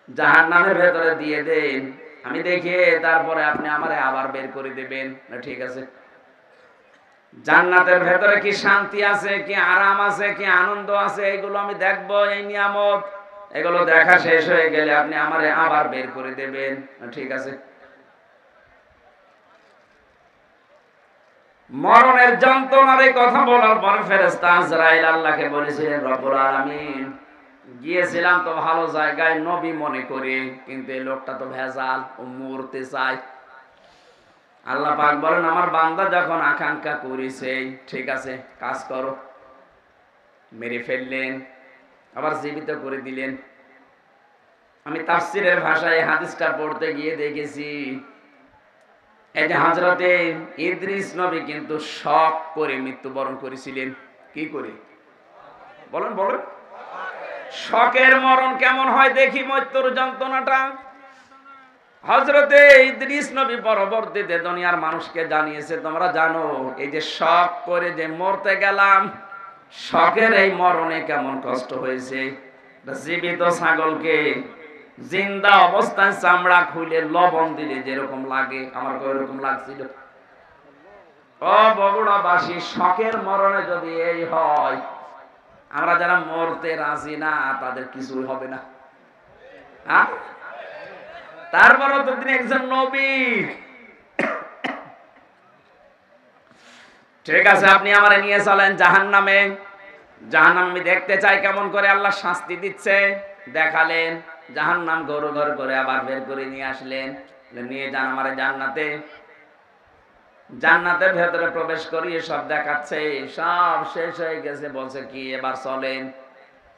জাহান্নামের ভেতরে দিয়ে দেন, আমি দেখে তারপরে আপনি আমারে আবার বের করে দেবেন। ঠিক আছে। জান্নাতের ভেতরে কি শান্তি আছে, কি আরাম আছে, কি আনন্দ আছে, এগুলো আমি দেখবো, এই নিয়ামত। এগুলো দেখা শেষ হয়ে গেলে আপনি আমারে আবার বের করে দেবেন। ঠিক আছে। মরণের যন্ত্রণার এই কথা বলার পর ফেরেশতা আজরাইল আল্লাহকে বলেছিলেন, রব্বুল আলামিন গিয়েছিলাম তো ভালো জায়গায় নবী মনে করে, কিন্তু এই লোকটা তো ভেজাল, ও মরতে চায়। আল্লাহ পাক বলেন, আমার বান্দা যখন আকাঙ্ক্ষা করেছে, ঠিক আছে কাজ করো। মেরে ফেললেন, আবার জীবিত করে দিলেন। আমি তাফসীরের ভাষায় হাদিসটা পড়তে গিয়ে দেখেছি, এই যে হযরতে ইদ্রিস নবী কিন্তু শক করে মৃত্যুবরণ করেছিলেন। কি করে? বলেন বলেন। শকের মরণ কেমন হয় দেখি, মৃত্যুর যন্ত্রণাটা। হযরতে ইদ্রিস নবী পরবর্তীতে দুনিয়ার মানুষকে জানিয়েছে, তোমরা জানো এই যে শক করে যে মরতে গেলাম, শকের এই মরণে কেমন কষ্ট হয়েছে। জীবিত ছাগলকে জিন্দা অবস্থায় চামড়া খুলে লবণ দিলে যেরকম লাগে, আমার ওইরকম লাগছিল। ও বগুড়াবাসী, শকের মরণে যদি এই হয়, আমরা যারা মরতে রাজি না তাদের কিছুই হবে না। তারপরও তো তিনি একজন নবী। ঠিক আছে, আপনি আমারে নিয়ে চলেন জাহান্নামে। জাহান্নাম আমি দেখতে চাই কেমন করে আল্লাহ শাস্তি দিচ্ছে। দেখালেন জাহান্নাম ঘর ঘর করে আবার বের করে নিয়ে আসলেন, নিয়ে যান আমারে জান্নাতে। জান্নাতের ভেতরে প্রবেশ করিয়ে সব দেখাচ্ছে, সব শেষ হয়ে গেছে। বলছে কি এবার চলেন।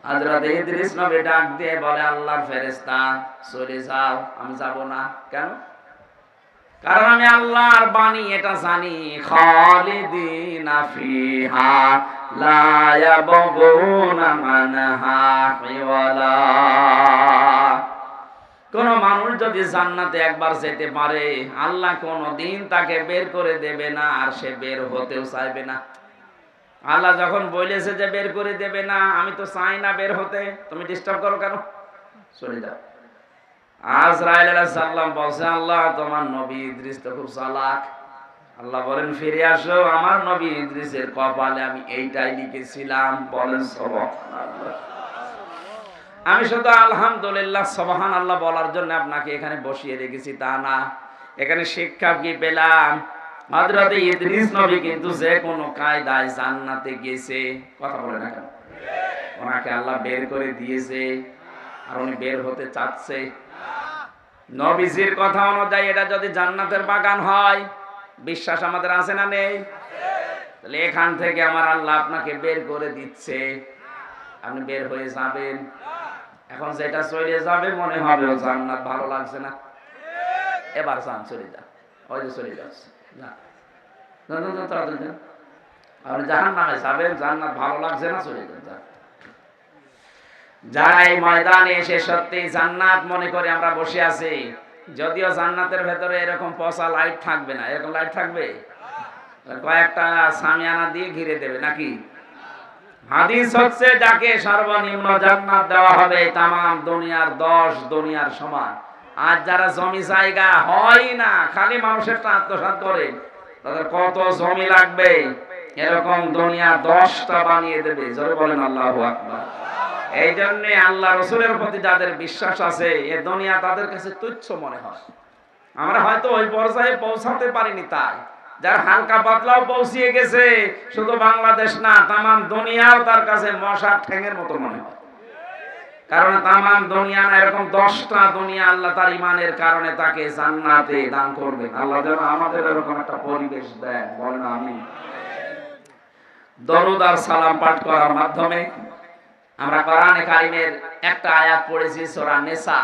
হযরত ইদ্রিস নবী ডাক দিয়ে বলে, আল্লাহর ফেরেশতা চলে যাও। আমি যাব না। কেন? কারণ আমি আল্লাহর বাণী এটা জানি, খালিদিনা ফিহা লা ইয়াবগুনা মানহা হিওয়ালা। কোন মানুষ যদি জান্নাতে একবার যেতে পারে, আল্লাহ কোনদিন তাকে বের করে দেবে না, আর সে বের হতেও চাইবে না। আল্লাহ যখন বলেছে যে বের করে দেবে না, আমি তো চাই না বের হতে, তুমি ডিস্টার্ব করো কেন? চলে যাও। আজরাইল আলাইহিস সালাম বলছে, আল্লাহ তোমার নবী ইদ্রিস তো খুব চালাক। আল্লাহ বলেন ফিরে আসো, আমার নবী ইদ্রিসের কপালে আমি এইটাই লিখেছিলাম। বলেন সুবহানাল্লাহ। আমি শুধু আলহামদুলিল্লাহ সুবহানাল্লাহ বলার জন্য আপনাকে এখানে বসিয়ে রেখেছি তা না। এখানে শিক্ষা কি পেলাম? হযরত ইদ্রিস নবী কিন্তু যে কোনো কায়দায় জান্নাতে গেছে। কথা বলে না কেন? ওনাকে আল্লাহ বের করে দিয়েছে, আর উনি বের হতে চাচ্ছে। নবীজির কথা অনুযায়ী এটা যদি জান্নাতের বাগান হয়, বিশ্বাস আমাদের আছে না নেই? তাহলে এখান থেকে আমার আল্লাহ আপনাকে বের করে দিচ্ছে, আপনি বের হয়ে যাবেন। এখন যেটা চলে যাবে মনে হবে ও জান্নাত ভালো লাগছে না, এবার যান চলে যান। ওই যে চলে যাচ্ছে, আপনি জাহান্নামে যাবেন, জান্নাত ভালো লাগছে না, চলে যান। যারা এই ময়দানে এসে সত্যি জান্নাত মনে করে আমরা বসে আছি, যদিও জান্নাতের ভেতরে এরকম পচা লাইট থাকবে না। এরকম লাইট থাকবে, কয়েকটা সামিয়ানা দিয়ে ঘিরে দেবে নাকি? হাদিস হচ্ছে যাকে সর্বনিম্ন জান্নাত দেওয়া হবে তামাম দুনিয়ার 10 দুনিয়ার সমান। আর যারা জমি জায়গা হয় না, খালি মানুষের আত্মসাৎ করে, তাদের কত জমি লাগবে, এরকম দুনিয়া 10টা বানিয়ে দেবে। জোরে বলেন আল্লাহু আকবার। এই জন্য আল্লাহ রসুলের প্রতি যাদের বিশ্বাস আছে, এ দুনিয়া তাদের কাছে তুচ্ছ মনে হয়। আমরা হয়তো ওই পর্যায়ে পৌঁছাতে পারিনি, তাই যারা হালকা পাতলাও পৌঁছিয়ে গেছে, শুধু বাংলাদেশ না তামাম দুনিয়াও তার কাছে মশার ঠ্যাঙের মতো মনে হয়। কারণ তামাম দুনিয়া না, এরকম 10টা দুনিয়া আল্লাহ তার ইমানের কারণে তাকে জান্নাতে দান করবে। আল্লাহ যেন আমাদের এরকম একটা পরিবেশ দেয়। বলেন আমিন। দরুদ আর সালাম পাঠ করার মাধ্যমে আমরা কোরআনে কারিমের একটা আয়াত পড়েছি, সূরা নিসা।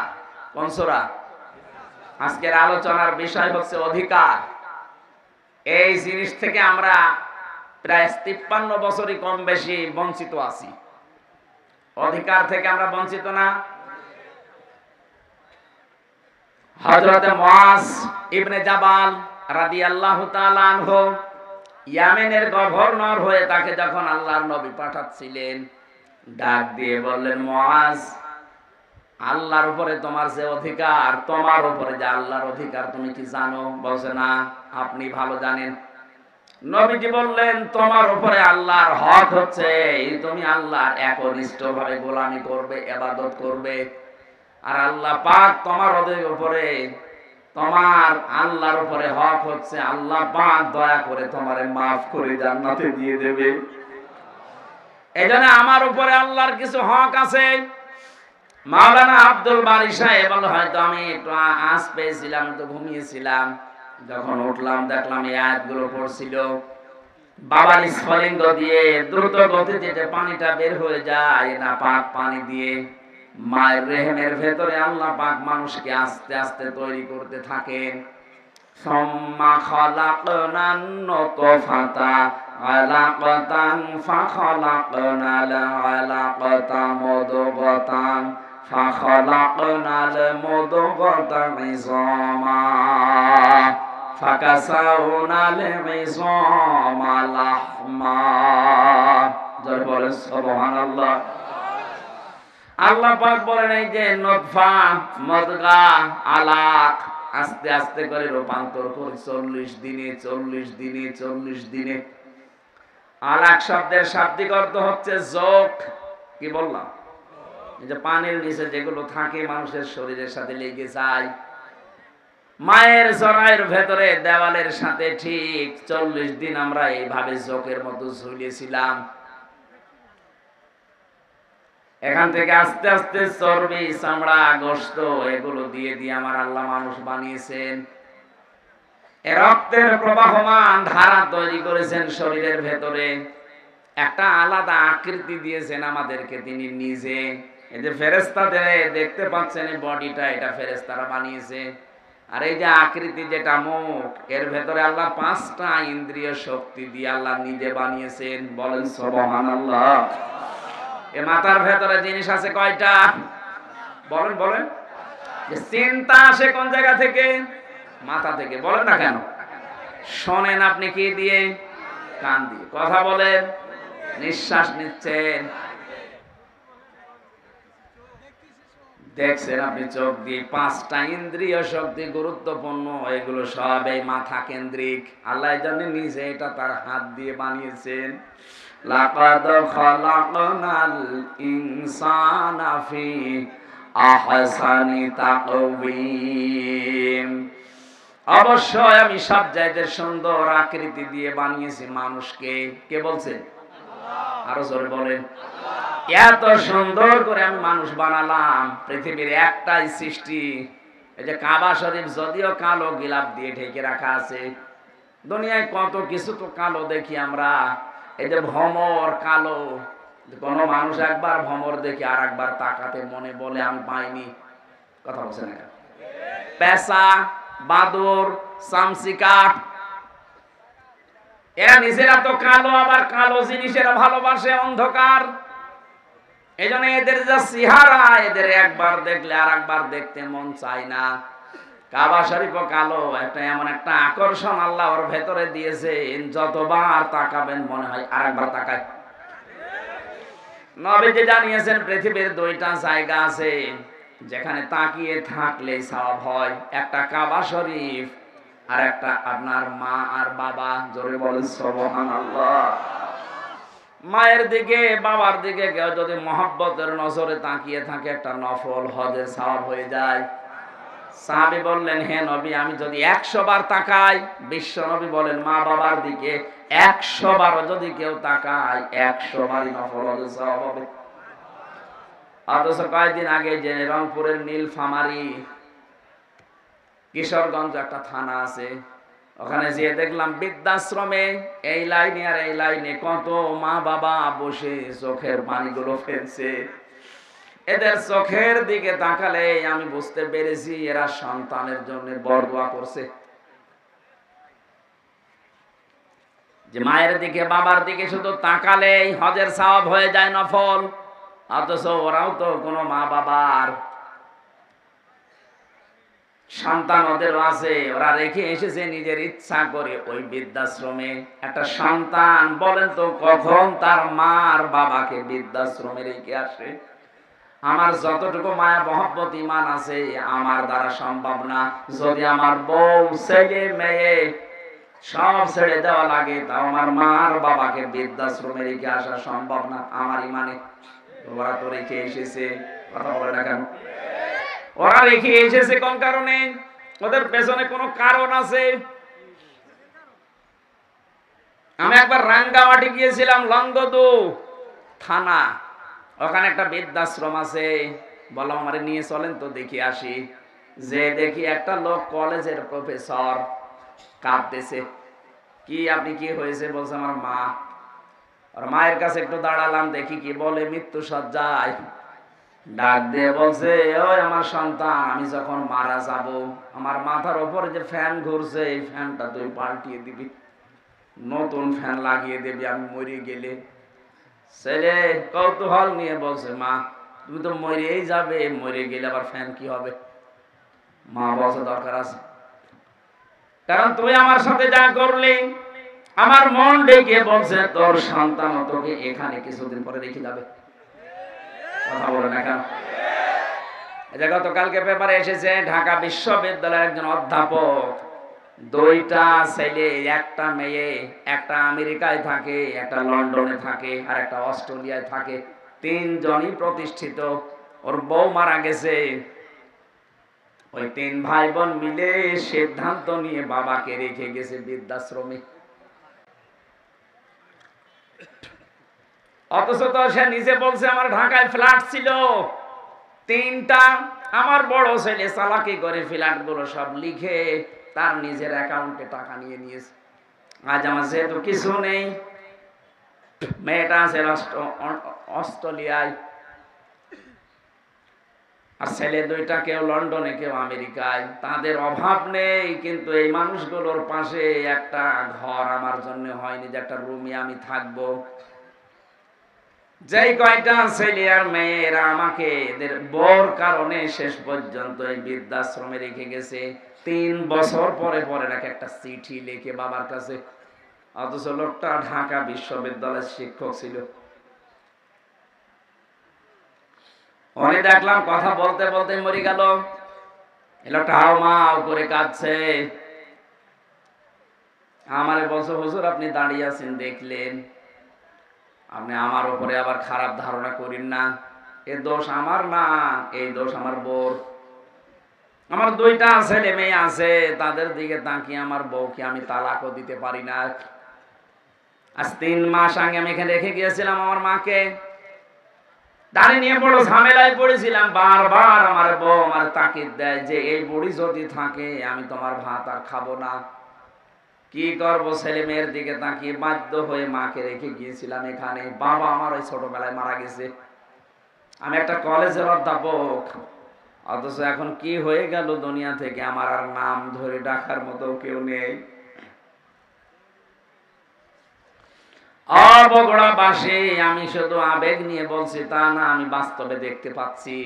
কোন সূরা? আজকের আলোচনার বিষয় হচ্ছে অধিকার। এই জিনিস থেকে আমরা প্রায় 53 বছরই কম বেশি বঞ্চিত আছি। অধিকার থেকে আমরা বঞ্চিত না? হযরত মুআজ ইবনে জাবাল রাদিয়াল্লাহু তাআলা আনহু ইয়ামেনের গভর্নর হয়ে তাকে যখন আল্লাহর নবী পাঠাচ্ছিলেন, ডাক দিয়ে বললেন, মুআজ, আল্লাহর উপরে তোমার যে অধিকার, তোমার উপরে যে আল্লাহর অধিকার তুমি কি জানো? বলছে না। আপনি ভালো জানেন। নবীজি বললেন, তোমার উপরে আল্লাহর হক হচ্ছে তুমি আল্লাহর একনিষ্ঠভাবে গোলামি করবে, ইবাদত করবে। আর আল্লাহ পাক তোমার উপরে, তোমার আল্লাহর উপরে হক হচ্ছে আল্লাহ পাক দয়া করে তোমারে মাফ করে জান্নাতে দিয়ে দেবে। এজন্য আমার উপরে আল্লাহর কিছু হক আছে। মাওলানা আব্দুল বারী সাহেব বলে, হয়তো আমি একটু আঁচ পেয়েছিলাম, তো ঘুমিয়েছিলাম, যখন উঠলাম দেখলাম এই আয়াতগুলো পড়ছিল। বাবার স্ফলিঙ্গ দিয়ে দ্রুত গতিতে যে পানিটা বের হয়ে যায়, না পাক পানি দিয়ে মায়ের রেহেমের ভেতরে আল্লাহ পাক মানুষকে আস্তে আস্তে তৈরি করতে থাকেন। সুম্মা খালাকনান নুতফাতা আলাকাতান ফাখালাকনাল আলাকাতা মুদগাতান ফাখালাকনাল মুদগাতা ইযামা ফাকাসাউনাল ইযামা লাহমা। জয় বলেন সুবহানাল্লাহ। আল্লাহ পাক বলেন, এই যে নতফা, মুদগা, আলাক আস্তে আস্তে করে রূপান্তর করে 40 দিনে 40 দিনে 40 দিনে। আলাক শব্দের শাব্দিক অর্থ হচ্ছে যোগ। কি বললাম? এই যে পানির নিচে যেগুলো থাকে মানুষের শরীরের সাথে লেগে যায়, মায়ের জরায়ের ভেতরে দেওয়ালের সাথে ঠিক 40 দিন আমরা এইভাবে জোকের মতো ঝুলিয়েছিলাম। এখান থেকে আস্তে আস্তে চর্বি, চামড়া, গোশত এগুলো দিয়ে দিয়ে আমার আল্লাহ মানুষ বানিয়েছেন। রক্তের প্রবাহমান ধারা তৈরি করেছেন শরীরের ভেতরে, একটা আলাদা আকৃতি দিয়েছেন আমাদেরকে তিনি নিজে। এই যে ফেরেশতাদের দেখতে পাচ্ছেন এই বডিটা, এটা ফেরেশতারা বানিয়েছে। আর এই যে আকৃতি যেটা মুখ, এর ভেতরে আল্লাহ 5টা ইন্দ্রিয় শক্তি দিয়ে আল্লাহ নিজে বানিয়েছেন। বলেন সুবহানাল্লাহ। এই মাথার ভেতরে জিনিস আছে কয়টা? বলেন বলেন। যে চিন্তা আসে কোন জায়গা থেকে? মাথা থেকে। বলেন না কেন? শোনেন আপনি কি দিয়ে? কান দিয়ে। কথা বলেন, নিঃশ্বাস নিচ্ছেন, দেখছেন আপনি চোখ দিয়ে। 5টা ইন্দ্রিয় শক্তি গুরুত্বপূর্ণ, এগুলো সব এই মাথা কেন্দ্রিক। আল্লাহ জানে নিজে এটা তার হাত দিয়ে বানিয়েছেন। লাকাদ খালাকনাল ইনসানা ফি আহসানি তাকওয়িম। অবশ্যই আমি সব চাইতে সুন্দর আকৃতি দিয়ে বানিয়েছি মানুষকে। কে বলছেন? আরো জোরে বলেন। এত সুন্দর করে আমি মানুষ বানালাম। পৃথিবীর একটাই সৃষ্টি, এই যে কাবা শরীফ, যদিও কালো গিলাপ দিয়ে ঢেকে রাখা আছে। দুনিয়ায় কত কিছু তো কালো দেখি আমরা। এই যে ভমর কালো, কোন মানুষ একবার ভমর দেখে আর একবার তাকাতে মনে বলে আমি পাইনি। কথা বলছে না? পেঁচা, বাদুর, চামচিকা, এরা নিজেরা তো কালো, আবার কালো জিনিসেরা ভালোবাসে, অন্ধকার। এই জন্য এদের যা চেহারা, এদের একবার দেখলে আর একবার দেখতে মন চায় না। কাবা শরীফও কালো, একটা এমন একটা আকর্ষণ আল্লাহ ওর ভেতরে দিয়েছে, যতবার তাকাবেন মনে হয় আর একবার তাকায়। নবীজি জানিয়েছেন পৃথিবীর 2টা জায়গা আছে যেখানে তাকিয়ে থাকলে সওয়াব হয়। একটা কাবা শরীফ, আর একটা আপনার মা আর বাবা। জোরে বলেন সুবহানাল্লাহ। মায়ের দিকে, বাবার দিকে কেউ যদি মহব্বতের নজরে তাকিয়ে থাকে, একটা নফল হজের সওয়াব হয়ে যায়। সাহাবী বললেন, হে নবী, আমি যদি 100 বার তাকাই? বিশ্ব নবী বলেন, মা বাবার দিকে 100 বারও যদি কেউ তাকায়, 100 বারই নফল হজের সওয়াব হবে। অথচ কয়েকদিন আগে যে রংপুরের নীলফামারী, কিশোরগঞ্জ একটা থানা আছে, ওখানে যেয়ে দেখলাম বৃদ্ধাশ্রমে এই লাইনে আর এই লাইনে কত মা বাবা বসে চোখের পানিগুলো ফেলছে। এদের চোখের দিকে তাকালে আমি বুঝতে পেরেছি এরা সন্তানের জন্য বরদোয়া করছে। যে মায়ের দিকে, বাবার দিকে শুধু তাকালেই হজের সওয়াব হয়ে যায়, নফল। অথচ ওরাও তো কোনো মা বাবার সন্তান ওদেরও আছে, ওরা রেখে এসেছে নিজের ইচ্ছা করে ওই বৃদ্ধাশ্রমে একটা সন্তান। বলেন তো কখন তার মার বাবাকে বৃদ্ধাশ্রমে রেখে আসে? আমার যতটুকু মায়া মহব্বত ঈমান আছে আমার দ্বারা সম্ভব না। যদি আমার বউ, ছেলে, মেয়ে সব ছেড়ে দেওয়া লাগে, তাও আমার মার বাবাকে বৃদ্ধাশ্রমে রেখে আসা সম্ভব না আমার ঈমানে। ওরা তো রেখে এসেছে। কথা বলে না কেন? ওরা রেখে এসেছে কোন কারণে? ওদের পেছনে কোনো কারণ আছে। আমি একবার রাঙ্গামাটি গিয়েছিলাম, লংগদু থানা, ওখানে একটা বৃদ্ধাশ্রম আছে। বললাম আমারে নিয়ে চলেন তো দেখি আসি। যে দেখি একটা লোক কলেজের প্রফেসর কাঁদতেছে। কি আপনি, কি হয়েছে? বলছে আমার মা। আর মায়ের কাছে একটু দাঁড়ালাম, দেখি কি বলে। মৃত্যু সজ্জায় ডাক দিয়ে বলছে, ওই আমার সন্তান, আমি যখন মারা যাব, আমার মাথার উপরে যে ফ্যান ঘুরছে, এই ফ্যানটা তুই পাল্টিয়ে দিবি, নতুন ফ্যান লাগিয়ে দিবি আমি মরে গেলে। ছেলে কৌতূহল নিয়ে বলছে, মা তুমি তো মরেই যাবে, মরে গেলে আবার ফ্যান কি হবে? মা বলছে দরকার আছে, কারণ তুই আমার সাথে যা করলি, আমার মন ডেকে বলছে তোর সন্তান তোকে এখানে কিছুদিন পরে রেখে যাবে। কথা বলে না কেন? গতকালকে পেপারে এসেছে ঢাকা বিশ্ববিদ্যালয়ের একজন অধ্যাপক, 2টা ছেলে, একটা মেয়ে, একটা আমেরিকায় থাকে, একটা লন্ডনে থাকে, আর একটা অস্ট্রেলিয়ায় থাকে। তিনজনই প্রতিষ্ঠিত। ওর বউ মারা গেছে, ওই তিন ভাই বোন মিলে সিদ্ধান্ত নিয়ে বাবাকে রেখে গেছে বৃদ্ধাশ্রমে। অথচ তো সে নিজে বলছে আমার ঢাকায় ফ্ল্যাট ছিল তিনটা, আমার বড় ছেলে চালাকি করে ফ্ল্যাট গুলো সব লিখে তার নিজের অ্যাকাউন্টে টাকা নিয়ে নিয়েছে। আজ আমার যেহেতু কিছু নেই, মেয়েটা আছে অস্ট্রেলিয়ায়, আর ছেলে দুইটা কেউ লন্ডনে কেউ আমেরিকায়। তাদের অভাব নেই, কিন্তু এই মানুষগুলোর পাশে একটা ঘর আমার জন্য হয়নি যে একটা রুমে আমি থাকবো। যেই কয়টা ছেলে আর মেয়েরা আমাকে এদের বর কারণে শেষ পর্যন্ত এই বৃদ্ধাশ্রমে রেখে গেছে। 3 বছর পরে পরে নাকি একটা চিঠি লিখে বাবার কাছে, অথচ লোকটা ঢাকা বিশ্ববিদ্যালয়ের শিক্ষক ছিল। অনেক দেখলাম কথা বলতে বলতে মরে গেল। এই লোকটা হাও মাও করে কাঁদছে। আমারে বলছে হুজুর আপনি দাঁড়িয়ে আছেন দেখলেন, আপনি আমার উপরে আবার খারাপ ধারণা করেন না, এ দোষ আমার না, এই দোষ আমার বউর। আমার 2টা ছেলে মেয়ে আছে, তাদের দিকে তাকিয়ে আমার বউকে আমি তালাকও দিতে পারি না। আজ 3 মাস আগে আমি এখানে রেখে গিয়েছিলাম আমার মাকে, দাঁড়িয়ে নিয়ে বড় ঝামেলায় পড়েছিলাম। বারবার আমার বউ আমার তাকিদ দেয় যে এই বুড়ি যদি থাকে আমি তোমার ভাত আর খাবো না। কি করবো, ছেলে মেয়ের দিকে তাকিয়ে বাধ্য হয়ে মাকে রেখে গিয়েছিলাম এখানে। বাবা আমার ওই ছোটবেলায় মারা গেছে, আমি একটা কলেজের অধ্যাপক, অথচ এখন কি হয়ে গেল দুনিয়া থেকে আমার আর নাম ধরে ডাকার মতো কেউ নেই। বগুড়াবাসী, আমি শুধু আবেগ নিয়ে বলছি তা না, আমি বাস্তবে দেখতে পাচ্ছি।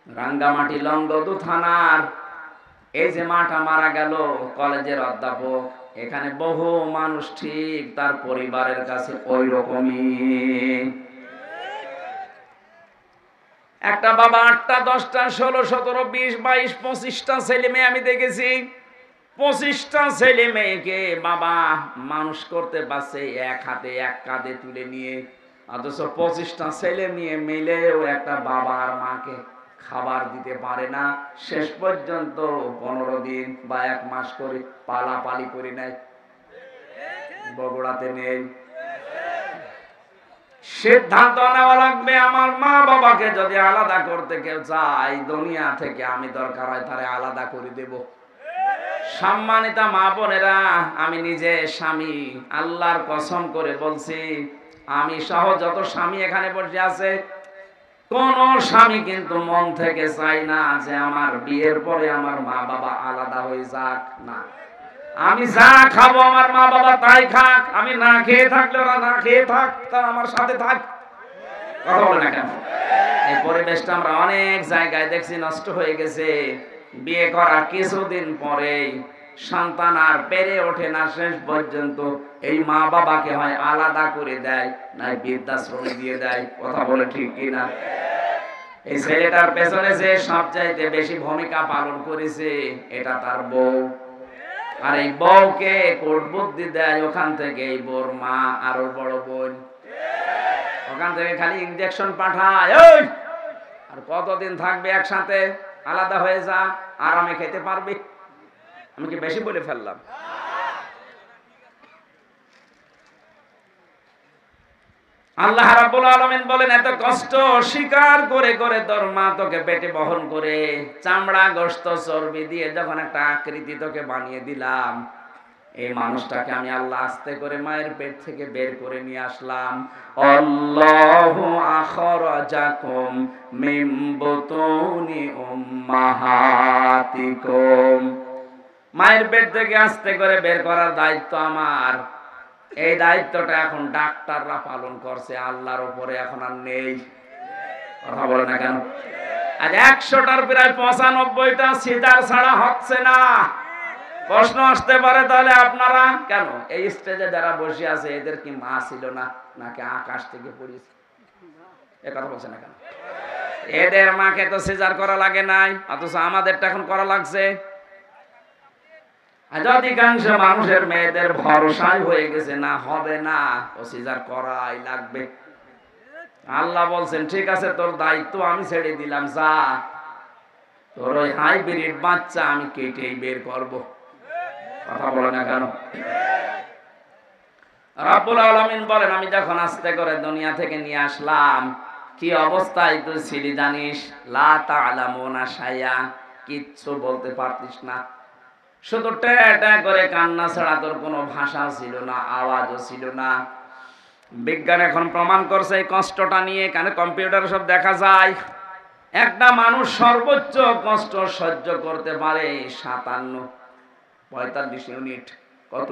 রাঙ্গামাটি লংগদু থানার এই যে মাটা মারা গেল, কলেজের অধ্যাপক, এখানে বহু মানুষ ঠিক তার পরিবারের কাছে ওই রকমই। একটা বাবা 8টা 10টা 16 17 20 22 25টা ছেলে মেয়ে আমি দেখেছি। 25টা ছেলে মেয়েকে বাবা মানুষ করতে পারছে এক হাতে এক কাঁধে তুলে নিয়ে, অথচ 25টা ছেলে মেয়ে মিলেও একটা বাবা আর মাকে খাবার দিতে পারে না। শেষ পর্যন্ত 15 দিন বা 1 মাস করে পালাপালি করে নেয়। বগুড়াতে নেই। সিদ্ধান্ত নেওয়া লাগবে, আমার মা বাবাকে যদি আলাদা করতে কেউ চায় দুনিয়া থেকে, আমি দরকার হয় তারে আলাদা করে দেব। সম্মানিতা মা বোনেরা, আমি নিজে স্বামী, আল্লাহর কসম করে বলছি, আমি সহ যত স্বামী এখানে বসে আছে, কোন স্বামী কিন্তু মন থেকে চাই না যে আমার বিয়ের পরে আমার মা বাবা আলাদা হয়ে যাক। না, আমি যা খাবো আমার মা বাবা তাই খাক, আমি না খেয়ে থাকলে ওরা না খেয়ে থাক, তারা আমার সাথে থাক। কথা বলে না কেন? এই পরিবেশটা আমরা অনেক জায়গায় দেখছি নষ্ট হয়ে গেছে। বিয়ে করা কিছুদিন পরেই সন্তান আর পেরে ওঠে না, শেষ পর্যন্ত এই মা বাবাকে হয় আলাদা করে দেয়, না বৃদ্ধাশ্রমে দিয়ে দেয়। কথা বলে ঠিক কিনা? এই ছেলেটার পেছনে যে সবচাইতে বেশি ভূমিকা পালন করেছে এটা তার বউ, আর এই বউকে কোট বুদ্ধি দেয় ওখান থেকে এই বউর মা আর ওর বড় বোন, ওখান থেকে খালি ইনজেকশন পাঠায়। ওই আর কতদিন থাকবে একসাথে, আলাদা হয়ে যা, আরামে খেতে পারবি। আমি কি বেশি বলে ফেললাম? আল্লাহ রাব্বুল আলামিন বলেন, এত কষ্ট স্বীকার করে করে তোর মা তোকে পেটে বহন করে চামড়া গোশত চর্বি দিয়ে যখন একটা আকৃতি তোকে বানিয়ে দিলাম, এই মানুষটাকে আমি আল্লাহ আস্তে করে মায়ের পেট থেকে বের করে নিয়ে আসলাম। আল্লাহু আখরাজাকুম মিন বুতুনি উম্মাহাতিকুম, মায়ের পেট থেকে আস্তে করে বের করার দায়িত্ব আমার। এই দায়িত্বটা এখন ডাক্তাররা পালন করছে, আল্লাহর উপরে এখন আর নেই। কথা বলে না কেন? আজ 100টার প্রায় 95টা সিজার ছাড়া হচ্ছে না। প্রশ্ন আসতে পারে তাহলে আপনারা কেন এই স্টেজে যারা বসে আছে এদের কি মা ছিল না, নাকি আকাশ থেকে পড়েছে? এ কথা বলছে না কেন? এদের মাকে তো সিজার করা লাগে নাই, অথচ আমাদেরটা এখন করা লাগছে। অধিকাংশ মানুষের মেয়েদের ভরসাই হয়ে গেছে, না হবে না, ও সিজার করাই লাগবে। আল্লাহ বলছেন ঠিক আছে তোর দায়িত্ব আমি ছেড়ে দিলাম, যা তোর ওই হাইব্রিড বাচ্চা আমি কেটেই বের করব। কথা বলে না কেন? রব্বুল আলামিন বলেন আমি যখন আস্তে করে দুনিয়া থেকে নিয়ে আসলাম, কি অবস্থায় তুই ছিলি জানিস? লা তা'লামুনা শাইআ, কিচ্ছু বলতে পারতিস না, শুধু ট্যাঁ করে কান্না ছাড়া তোর কোনো ভাষা ছিল না, আওয়াজও ছিল না। বিজ্ঞান এখন প্রমাণ করছে এই কষ্টটা নিয়ে, কেন কম্পিউটারে সব দেখা যায়। একটা মানুষ সর্বোচ্চ কষ্ট সহ্য করতে পারে 45 ইউনিট। কত?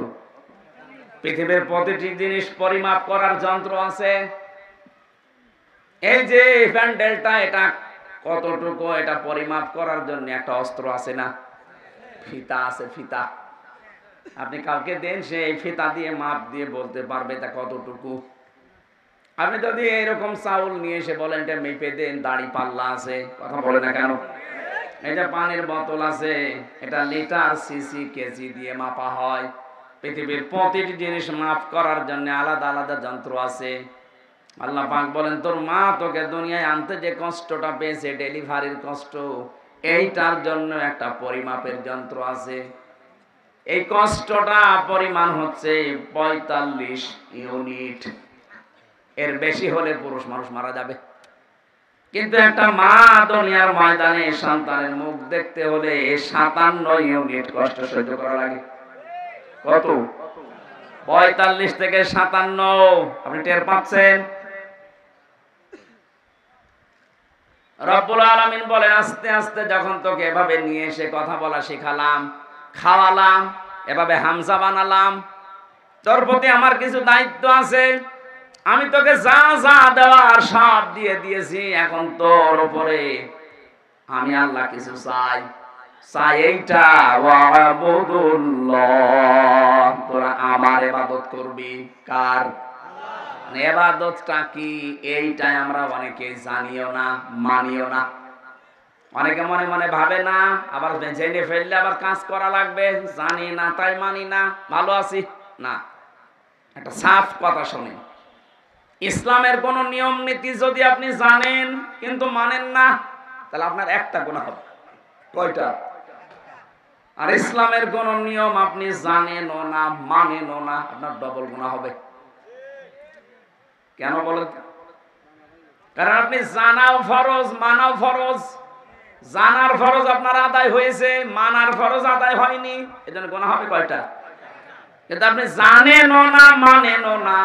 পৃথিবীর প্রতিটি জিনিস পরিমাপ করার যন্ত্র আছে। এই যে প্যান্ডেলটা, এটা কতটুকু, এটা পরিমাপ করার জন্য একটা অস্ত্র আছে না, ফিতা আছে, ফিতা। আপনি কাউকে দেন, সে এই ফিতা দিয়ে মাপ দিয়ে বলতে পারবে এটা কতটুকু। আপনি যদি এরকম চাউল নিয়ে এসে বলেন এটা মেপে দেন, দাড়ি পাল্লা আছে, কথা বলে না কেন? এই যে পানির বোতল আছে, এটা লিটার, সিসি, কেজি দিয়ে মাপা হয়। পৃথিবীর প্রতিটি জিনিস মাপ করার জন্য আলাদা আলাদা যন্ত্র আছে। আল্লাহ পাক বলেন তোর মা তোকে দুনিয়ায় আনতে যে কষ্টটা পেয়েছে, ডেলিভারির কষ্ট, এইটার জন্য একটা পরিমাপের যন্ত্র আছে। এই কষ্টটা পরিমাণ হচ্ছে 45 ইউনিট। এর বেশি হলে পুরুষ মানুষ মারা যাবে। কিন্তু একটা মা দুনিয়ার ময়দানে সন্তানের মুখ দেখতে হলে 57 ইউনিট কষ্ট সহ্য করা লাগে। কত? 45 থেকে 57। আপনি টের পাচ্ছেন? রব্বুল আলামিন বলেন আস্তে আস্তে যখন তোকে এভাবে নিয়ে এসে কথা বলা শেখালাম, খাওয়ালাম, এভাবে হামজা বানালাম, তোর প্রতি আমার কিছু দায়িত্ব আছে। আমি তোকে যা যা দেওয়ার সব দিয়ে দিয়েছি। এখন তোর উপরে আমি আল্লাহ কিছু চাই, চাই এইটা, ওয়াবুদুল্লাহ, তোরা আমার ইবাদত করবি। কার ইবাদতটা কি? এইটাই আমরা অনেকে জানিও না, মানিও না। অনেকে মনে মনে ভাবে না, আবার জেনে ফেললে আবার কাজ করা লাগবে, জানি না তাই মানি না, ভালো আছি না। একটা সাফ কথা শুনেন, ইসলামের কোন নিয়ম নীতি যদি আপনি জানেন কিন্তু মানেন না, তাহলে আপনার একটা গুনাহ হবে। কয়টা? আর ইসলামের কোন নিয়ম আপনি জানেনও না, মানেনও না, আপনার ডবল গুনাহ হবে। কেন বলেন? কারণ আপনি জানাও ফরজ, মানাও ফরজ। জানার ফরজ আপনার আদায় হয়েছে, মানার ফরজ আদায় হয়নি, এজন্য গুনাহ হবে কয়টা? কিন্তু আপনি জানেনও না, মানেনও না।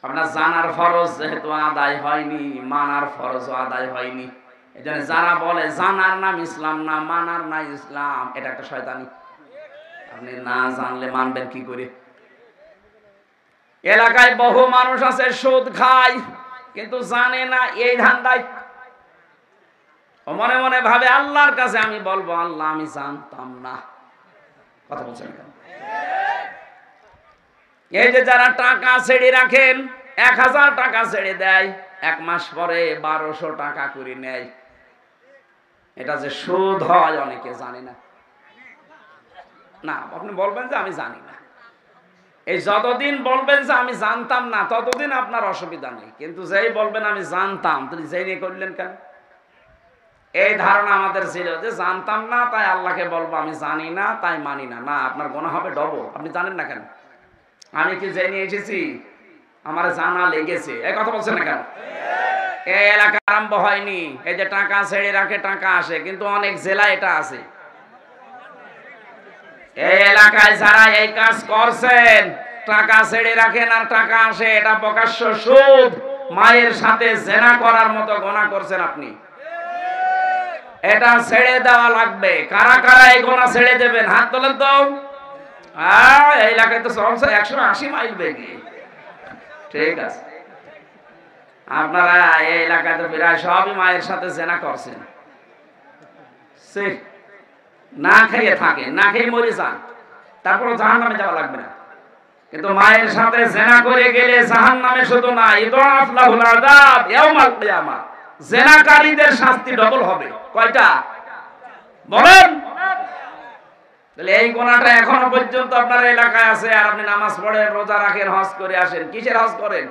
আপনার জানার ফরজ যেহেতু আদায় হয়নি, মানার ফরজও আদায় হয়নি। এজন্য যারা বলে জানার নাম ইসলাম না, মানার না ইসলাম, এটা একটা শয়তানি। আপনি না জানলে মানবেন কি করে? এলাকায় বহু মানুষ আছে সুদ খায় কিন্তু জানে না এই ধান্দায়। ও মনে মনে ভাবে আল্লাহর কাছে আমি বলবো আল্লাহ আমি জানতাম না। কথা বলছেন কেন? এই যে যারা টাকা ছেড়ে রাখেন, 1000 টাকা ছেড়ে দেয়, 1 মাস পরে 1200 টাকা করে নেয়, এটা যে সুদ হয় অনেকে জানে না। না, আপনি বলবেন যে আমি জানি না। এই যতদিন বলবেন যে আমি জানতাম না, ততদিন আপনার অসুবিধা নেই। কিন্তু যেই বলবেন আমি জানতাম, তুমি যেই নিয়ে করলেন কেন? এই ধারণা আমাদের ছিল যে জানতাম না তাই আল্লাহকে বলবো আমি জানি না তাই মানি না। না, আপনার গুনাহ হবে ডবল। আপনি জানেন না কেন? আমি কি জেনে এসেছি? আমার জানা লেগেছে। এই কথা বলছেন না কেন? এই এলাকা আরম্ভ হয়নি। এই যে টাকা ছেড়ে রাখে টাকা আসে, কিন্তু অনেক জেলায় এটা আছে। এই এলাকায় যারা এই কাজ করছেন, টাকা ছেড়ে রাখেন আর টাকা আসে, এটা প্রকাশ্য সুদ। মায়ের সাথে জেনা করার মতো গুনাহ করছেন আপনি। এটা ছেড়ে দেওয়া লাগবে। কারা কারা এই গুনাহ ছেড়ে দেবেন? হাত তোলেন তো। এই এলাকায় তো চলছে 180 মাইল বেগে। ঠিক আছে, আপনারা এই এলাকায় তো প্রায় সবই মায়ের সাথে জেনা করছেন। না খেয়ে থাকেন, না খেয়ে মরে যান, তারপর জাহান্নামে যাওয়া লাগবে না। কিন্তু মায়ের সাথে জেনা করে গেলে জাহান্নামে শুধু না, ইদাফ লাহুল আযাব ইয়াউমাল কিয়ামা, জেনাকারীদের শাস্তি ডবল হবে। কয়টা বলেন? তাহলে এই গুনাহটা এখনো পর্যন্ত আপনার এলাকায় আছে, আর আপনি নামাজ পড়েন, রোজা রাখেন, হজ করে আসেন। কিসের হজ করেন?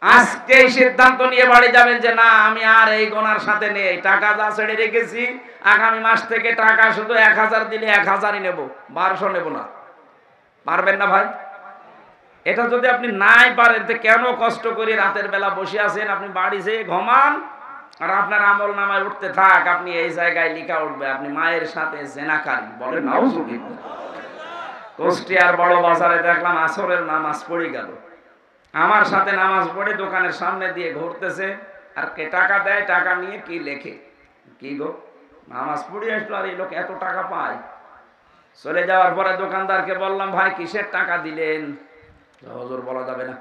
আজকেই সিদ্ধান্ত নিয়ে বাড়ি যাবেন যে না আমি আর এই গোনার সাথে নেই, টাকা যা ছেড়ে রেখেছি আগামী মাস থেকে টাকা শুধু 1000 দিলে 1000ই নেব, 1200 নেব না। পারবেন না ভাই? এটা যদি আপনি নাই পারেন তো কেন কষ্ট করে রাতের বেলা বসে আছেন? আপনি বাড়ি যেয়ে ঘুমান আর আপনার আমল নামায় উঠতে থাক, আপনি এই জায়গায় লেখা উঠবে আপনি মায়ের সাথে জেনাকারী। বলেন নাউজুবিল্লাহ। কুষ্টিয়ার বড় বাজারে দেখলাম আসরের নামাজ পড়ে গেল, আমার সাথে নামাজ পড়ে দোকানের সামনে দিয়ে ঘুরতেছে, আর কে টাকা দেয়, টাকা নিয়ে কি লেখে, কি গো নামাজ পড়ে আসলো আর এই লোক এত টাকা পায়। চলে যাওয়ার পরে দোকানদারকে বললাম ভাই কিসের টাকা দিলেন? হুজুর বলা যাবে না।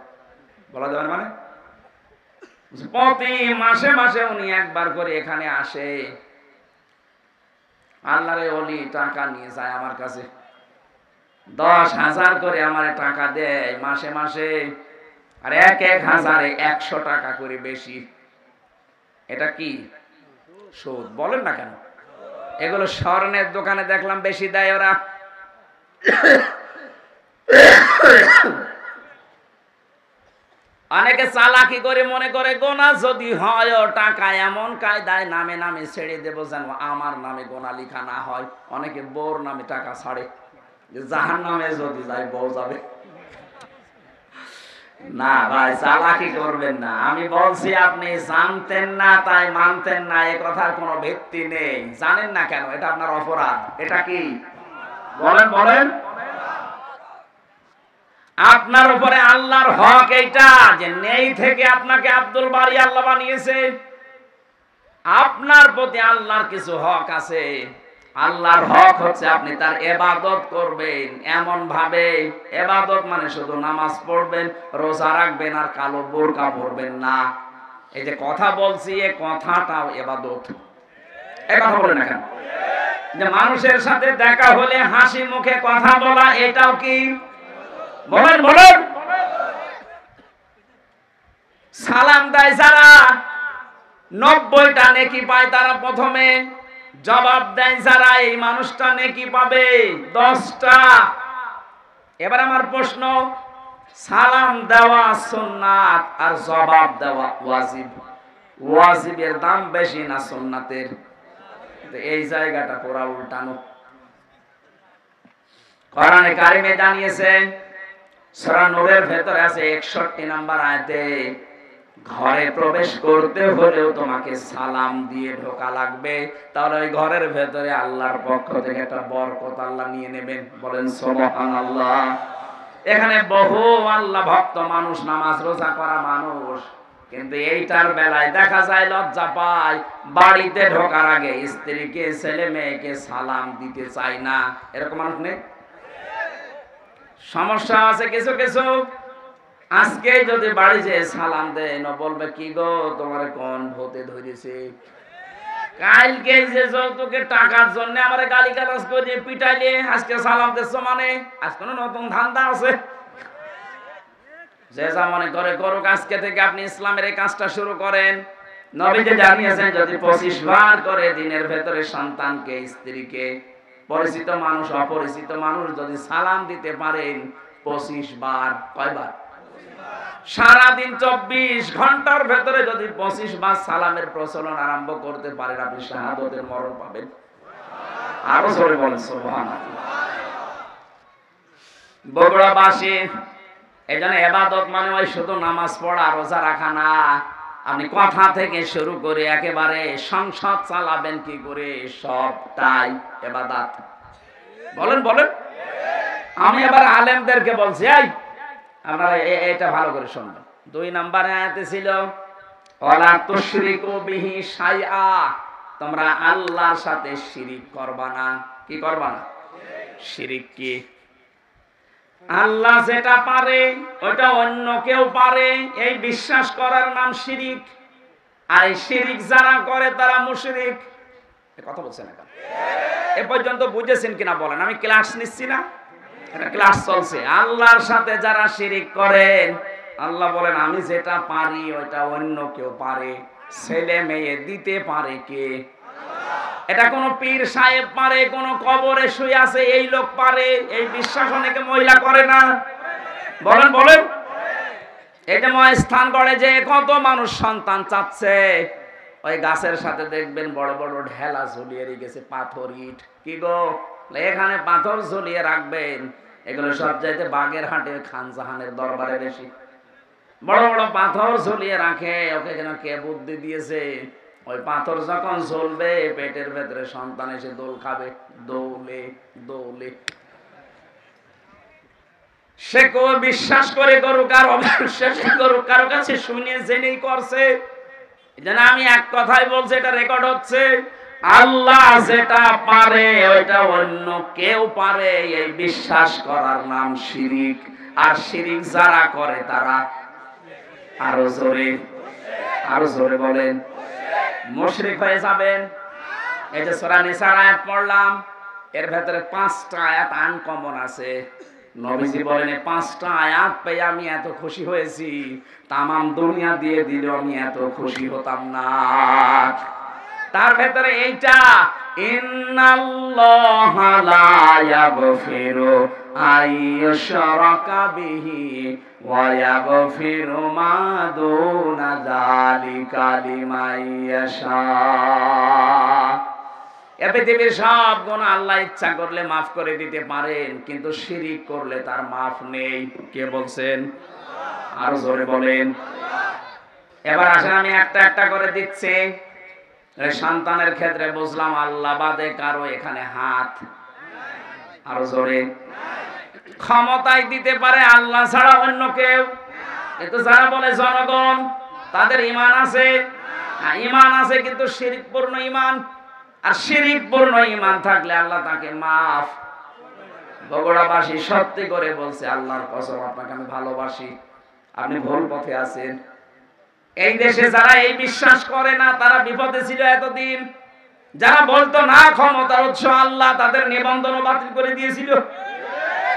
বলা যাবে না মানে? প্রতি মাসে মাসে উনি একবার করে এখানে আসে, আল্লাহরে ওলি টাকা নিয়ে যায় আমার কাছে, 10,000 করে আমার টাকা দেয় মাসে মাসে, আর 1000-এ 100 টাকা করে বেশি। এটা কি সুদ? বলেন না কেন? এগুলো স্বর্ণের দোকানে দেখলাম বেশি দেয় ওরা। অনেকে চালাকি করে মনে করে গোনা যদি হয় টাকা এমন কায়দায় নামে নামে ছেড়ে দেবো যেন আমার নামে গোনা লিখা না হয়। অনেকে বউর নামে টাকা ছাড়ে, জাহান্নামে যদি যায় বউ যাবে। না ভাই, চালাকি করবেন না। আমি বলছি আপনি জানতেন না তাই মানতেন না, এ কথার কোনো ভিত্তি নেই। জানেন না কেন? এটা আপনার অপরাধ। এটা কি বলেন? বলেন। আপনার উপরে আল্লাহর হক এইটা যে নেই থেকে আপনাকে আব্দুল বারি আল্লাহ বানিয়েছে। আপনার প্রতি আল্লাহর কিছু হক আছে। আল্লাহর হক হচ্ছে আপনি তার ইবাদত করবেন এমন ভাবে, ইবাদত মানে শুধু নামাজ পড়বেন, রোজা রাখবেন আর কালো বোরকা পরবেন না। এই যে কথা বলছি, এই কথাটাও ইবাদত। এই কথা বলেন না কেন? যে মানুষের সাথে দেখা হলে হাসি মুখে কথা বলা, এটাও কি? বলেন বলেন। সালাম দেয় যারা 90টা নেকি পায়, তারা প্রথমে জবাব দেয় যারা, এই মানুষটা নেকি পাবে 10টা। এবার আমার প্রশ্ন, সালাম দেওয়া সুন্নাত আর জবাব দেওয়া ওয়াজিব, ওয়াজিবের দাম বেশি না সুন্নাতের? এই জায়গাটা পুরা উল্টানো। কোরআনে কারিমে জানিয়েছে, সূরা নূরের ভেতরে আছে 61 নম্বর আয়াতে, ঘরে প্রবেশ করতে হলেও তোমাকে সালাম দিয়ে ঢোকা লাগবে, তাহলে ওই ঘরের ভেতরে আল্লাহর পক্ষ থেকে একটা বরকত আল্লাহ নিয়ে নেবেন। বলেন সুবহানাল্লাহ। এখানে বহু আল্লাহ ভক্ত মানুষ, নামাজ রোজা করা মানুষ, কিন্তু এইটার বেলায় দেখা যায় লজ্জা পায়, বাড়িতে ঢোকার আগে স্ত্রীকে ছেলে মেয়েকে সালাম দিতে চায় না। এরকম মানুষ নেই? সমস্যা আছে কিছু কিছু। আজকে যদি বাড়ি যেয়ে সালাম দেন, বলবে কি গো তোমার কোন ভূতে ধরেছে? কালকে যে যৌতুকের টাকার জন্য আমার গালিগালাজ করে পিটাইলে আজকে সালাম দিচ্ছ মানে আজ কোনো নতুন ধান্দা আছে? যে যা মনে করে করুক, আজকে থেকে আপনি ইসলামের এই কাজটা শুরু করেন। নবীজি জানিয়েছেন যদি 25 বার করে দিনের ভেতরে সন্তানকে, স্ত্রীকে, পরিচিত মানুষ অপরিচিত মানুষ যদি সালাম দিতে পারেন 25 বার, কয়বার? সারাদিন 24 ঘন্টার ভেতরে যদি 25 বার সালামের প্রচলন আরম্ভ করতে পারেন, আপনি শাহাদাতের মরণ পাবেন। আরো জোরে বলেন সুবহানাল্লাহ। বগুড়াবাসী, এজন্য ইবাদত মানে ওই শুধু নামাজ পড়া রোজা রাখা না। আপনি কথা থেকে শুরু করে একেবারে সংসার চালাবেন কি করে, সবটাই ইবাদত। বলেন বলেন। আমি এবার আলেমদেরকে বলছি, এই আপনারা এটা ভালো করে শুনবেন। 2 নম্বরে আয়াতে ছিল ওয়ালা তুশরিকু বিহি শাইআ, তোমরা আল্লাহর সাথে শিরিক করবা না। কি করবা না? শিরিক কি? আল্লাহ যেটা পারে ওটা অন্য কেউ পারে, এই বিশ্বাস করার নাম শিরিক। আর এই শিরিক যারা করে তারা মুশরিক। এই কথা বলছেন না? এ পর্যন্ত বুঝেছেন কিনা বলেন? আমি ক্লাস নিচ্ছি না, এটা ক্লাস চলছে। আল্লাহর সাথে যারা শিরিক করেন, আল্লাহ বলেন আমি যেটা পারি ওটা অন্য কেউ পারে। ছেলে মেয়ে দিতে পারে কে? এটা কোন পীর সাহেব পারে, কোন কবরে শুয়ে আছে এই লোক পারে, এই বিশ্বাস অনেকে মহিলা করে না। বলেন বলেন। এই যে মহাস্থান গড়ে যে কত মানুষ সন্তান চাচ্ছে, ওই গাছের সাথে দেখবেন বড় বড় ঢেলা ঝুলিয়ে রেখেছে, পাথর ইট। কি গো, এখানে পাথর ঝুলিয়ে রাখবেন। এগুলো সব চাইতে বাগেরহাটে খান জাহানের দরবারে বেশি বড় বড় পাথর ঝুলিয়ে রাখে। ওকে যেন কে বুদ্ধি দিয়েছে, ওই পাথর যখন ঝুলবে পেটের ভেতরে সন্তান এসে দোল খাবে, দৌলে দৌলে। সে কেউ বিশ্বাস করে করুক আর অবিশ্বাস করুক, কারো কাছে শুনে জেনেই করছে। যেন আমি এক কথাই বলছি, এটা রেকর্ড হচ্ছে। আল্লাহ যেটা পারে ওইটা অন্য কেউ পারে, এই বিশ্বাস করার নাম শিরিক। আর শিরিক যারা করে তারা আরো জোরে বলেন মুশরিক হয়ে যাবেন। এই যে সূরা নিসার আয়াত পড়লাম, এর ভেতরে 5টা আয়াত আনকমন আছে। নবীজি বলেন, 5টা আয়াত পেয়ে আমি এত খুশি হয়েছি, তামাম দুনিয়া দিয়ে দিলেও আমি এত খুশি হতাম না। তার ভেতরে এইটা, ইন্নাল্লাহা লা ইয়াগফিরু আইয়ুশরাকা বিহি ওয়া ইয়াগফিরু মা দুনা যালিকা লিমান ইয়াশা। এ পৃথিবীর সব গুনাহ আল্লাহ ইচ্ছা করলে মাফ করে দিতে পারেন, কিন্তু শিরিক করলে তার মাফ নেই। কে বলছেন? আরো জোরে বলেন। এবার আসেন আমি একটা একটা করে দিচ্ছি। সন্তানের ক্ষেত্রে বুঝলাম আল্লাহ বাদে কারো এখানে হাত, আরো জোরে। ক্ষমতায় দিতে পারে আল্লাহ ছাড়া অন্য কেউ, কিন্তু যারা বলে জনগণ তাদের ঈমান আছে, ঈমান আছে কিন্তু শিরকপূর্ণ ঈমান। আর শিরকপূর্ণ ঈমান থাকলে আল্লাহ তাকে মাফ। বগুড়াবাসী সত্যি করে বলছে, আল্লাহর কসম আপনাকে আমি ভালোবাসি, আপনি ভুল পথে আছেন। এই দেশে যারা এই বিশ্বাস করে না তারা বিপদে ছিল এতদিন। যারা বলতো না ক্ষমতার উৎস আল্লাহ, তাদের নিবন্ধন বাতিল করে দিয়েছিল,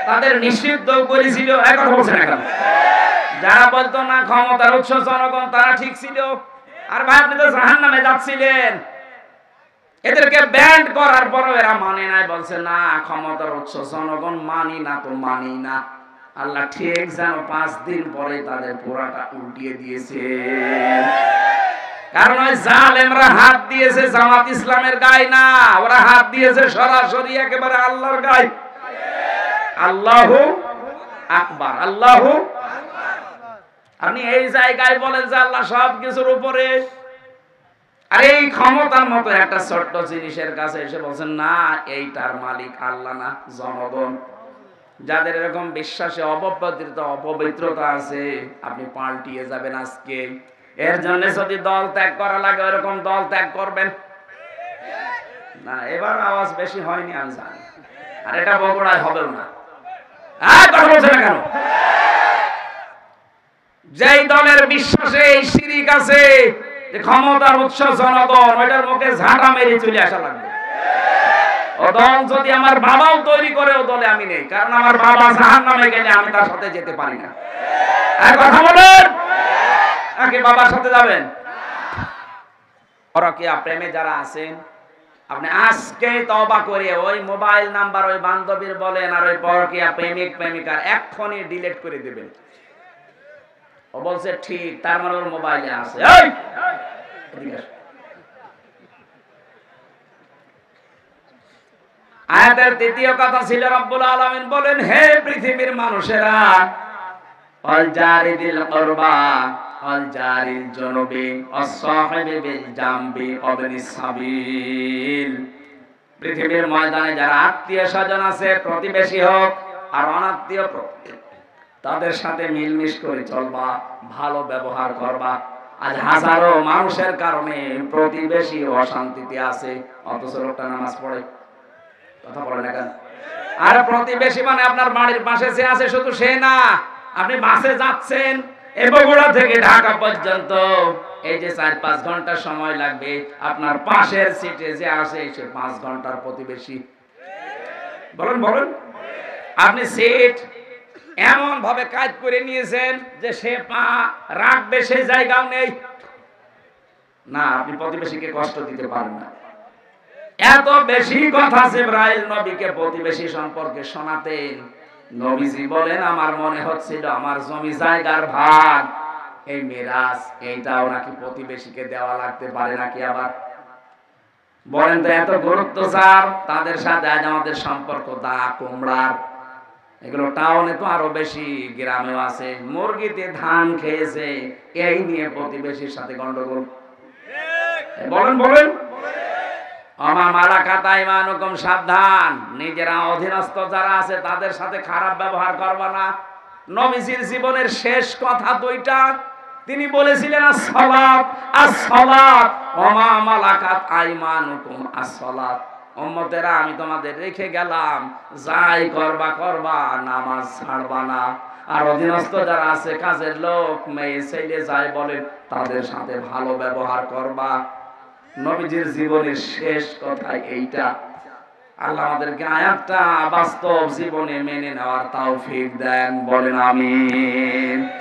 তাদের নিষিদ্ধ করেছিল। এখন বলছে না কেন? যারা বলতো না ক্ষমতার উৎস জনগণ, তারা ঠিক ছিল। আর ভাই আপনি তো জাহান্নামে যাচ্ছিলেন। এদেরকে ব্যান্ড করার পরও এরা মানে নাই, বলছে না ক্ষমতার উৎস জনগণ, মানি না তো মানি না। আল্লাহ ঠিক যেন 5 দিন পরে তাদের পুরাটা উল্টিয়ে দিয়েছে। কারণ ওই জালেমরা হাত দিয়েছে জামাত ইসলামের গায়ে না, ওরা হাত দিয়েছে সরাসরি একেবারে আল্লাহর গায়ে। আল্লাহু আকবার, আল্লাহু। আপনি এই জায়গায় বলেন যে আল্লাহ সব কিছুর উপরে, আর এই ক্ষমতার মতো একটা ছোট্ট জিনিসের কাছে এসে বলছেন না এইটার মালিক আল্লাহ না জনগণ। যাদের এরকম বিশ্বাসে অপবিত্রতা আছে, আপনি পাল্টিয়ে যাবেন আজকে। এর জন্য যদি দল ত্যাগ করা লাগে ওরকম দল ত্যাগ করবেন না। এবার আওয়াজ বেশি হয়নি আমি জানি, আর এটা বগুড়ায় হবেও না। কথা বলছে না কেন? যেই দলের বিশ্বাসে এই শিরিক আছে যে ক্ষমতার উৎস জনগণ, ওইটার মুখে ঝাঁটা মেরে চলে আসা লাগবে। ও দল যদি আমার বাবাও তৈরি করে, ও দলে আমি নেই, কারণ আমার বাবা জাহান্নামে গেলে আমি তার সাথে যেতে পারি না। কথা বলেন, নাকি বাবার সাথে যাবেন? পরকীয়া প্রেমে যারা আছেন, আপনি আজকে তওবা করে ওই মোবাইল নাম্বার ওই বান্ধবীর বলেন আর ওই পরকীয়া প্রেমিক প্রেমিকার এক্ষুনি ডিলিট করে দিবেন। ও বলছে ঠিক, তার মানে ওর মোবাইলে আছে। আয়াতের তৃতীয় কথা ছিল রব্বুল আলামিন বলেন, হে পৃথিবীর মানুষেরা, ওয়াল জারিদিল কুরবা ওয়াল জারিল জুনুবি ওয়াস-সাহিবি বিল জামবি ওয়াবনিস সাবিল। পৃথিবীর ময়দানে যারা আত্মীয় স্বজন আছে, প্রতিবেশী হোক আর অনাত্মীয়, তাদের সাথে মিলমিশ করে চলবা, ভালো ব্যবহার করবা। আজ হাজারো মানুষের কারণে প্রতিবেশী অশান্তিতে আছে, অথচ লোকটা নামাজ পড়ে। কথা বলে না কেন? আর প্রতিবেশী মানে আপনার বাড়ির পাশে যে আছে শুধু সে না, আপনি বাসে যাচ্ছেন বগুড়া থেকে ঢাকা পর্যন্ত, এই যে 4-5 ঘন্টা সময় লাগবে, আপনার পাশের সিটে যে আসে সে 5 ঘন্টার প্রতিবেশী। বলেন বলেন, আপনি সিট এমন ভাবে কাজ করে নিয়েছেন যে সে পা রাখবে সেই জায়গাও নেই না, আপনি প্রতিবেশীকে কষ্ট দিতে পারেন না। এত বেশি কথা জিবরাইল নবীকে প্রতিবেশী সম্পর্কে শোনাতেন। নবীজি বলেন, আমার মনে হচ্ছিল আমার জমি জায়গার ভাগ এই মিরাস এইটাও নাকি প্রতিবেশীকে দেওয়া লাগতে পারে নাকি আবার? বলেন তো, এত গুরুত্ব স্যার তাদের সাথে আজ আমাদের সম্পর্ক দা কুমড়ার। এগুলো টাউনে তো আরো বেশি, গ্রামেও আছে। মুরগিতে ধান খেয়েছে, এই নিয়ে প্রতিবেশীর সাথে গন্ডগোল। বলেন বলেন। আমার মালাকাত আইমানুকুম, সাবধান, নিজেরা অধীনস্থ যারা আছে তাদের সাথে খারাপ ব্যবহার করবা না। নবীজির জীবনের শেষ কথা দুইটা, তিনি বলেছিলেন as-সালাত as-সালাত ওয়া মা মালাকাত আইমানুকুম as-সালাত। উম্মতেরা, আমি তোমাদের রেখে গেলাম, যাই করবা করবা, নামাজ ছাড়বা না। আর অধীনস্থ যারা আছে, কাজের লোক, মেয়ে ছেলে যাই বলে, তাদের সাথে ভালো ব্যবহার করবা। নবীজির জীবনের শেষ কথা এইটা। আল্লাহ আমাদেরকে আয়াতটা বাস্তব জীবনে মেনে নেওয়ার তৌফিক দেন, বলেন আমিন।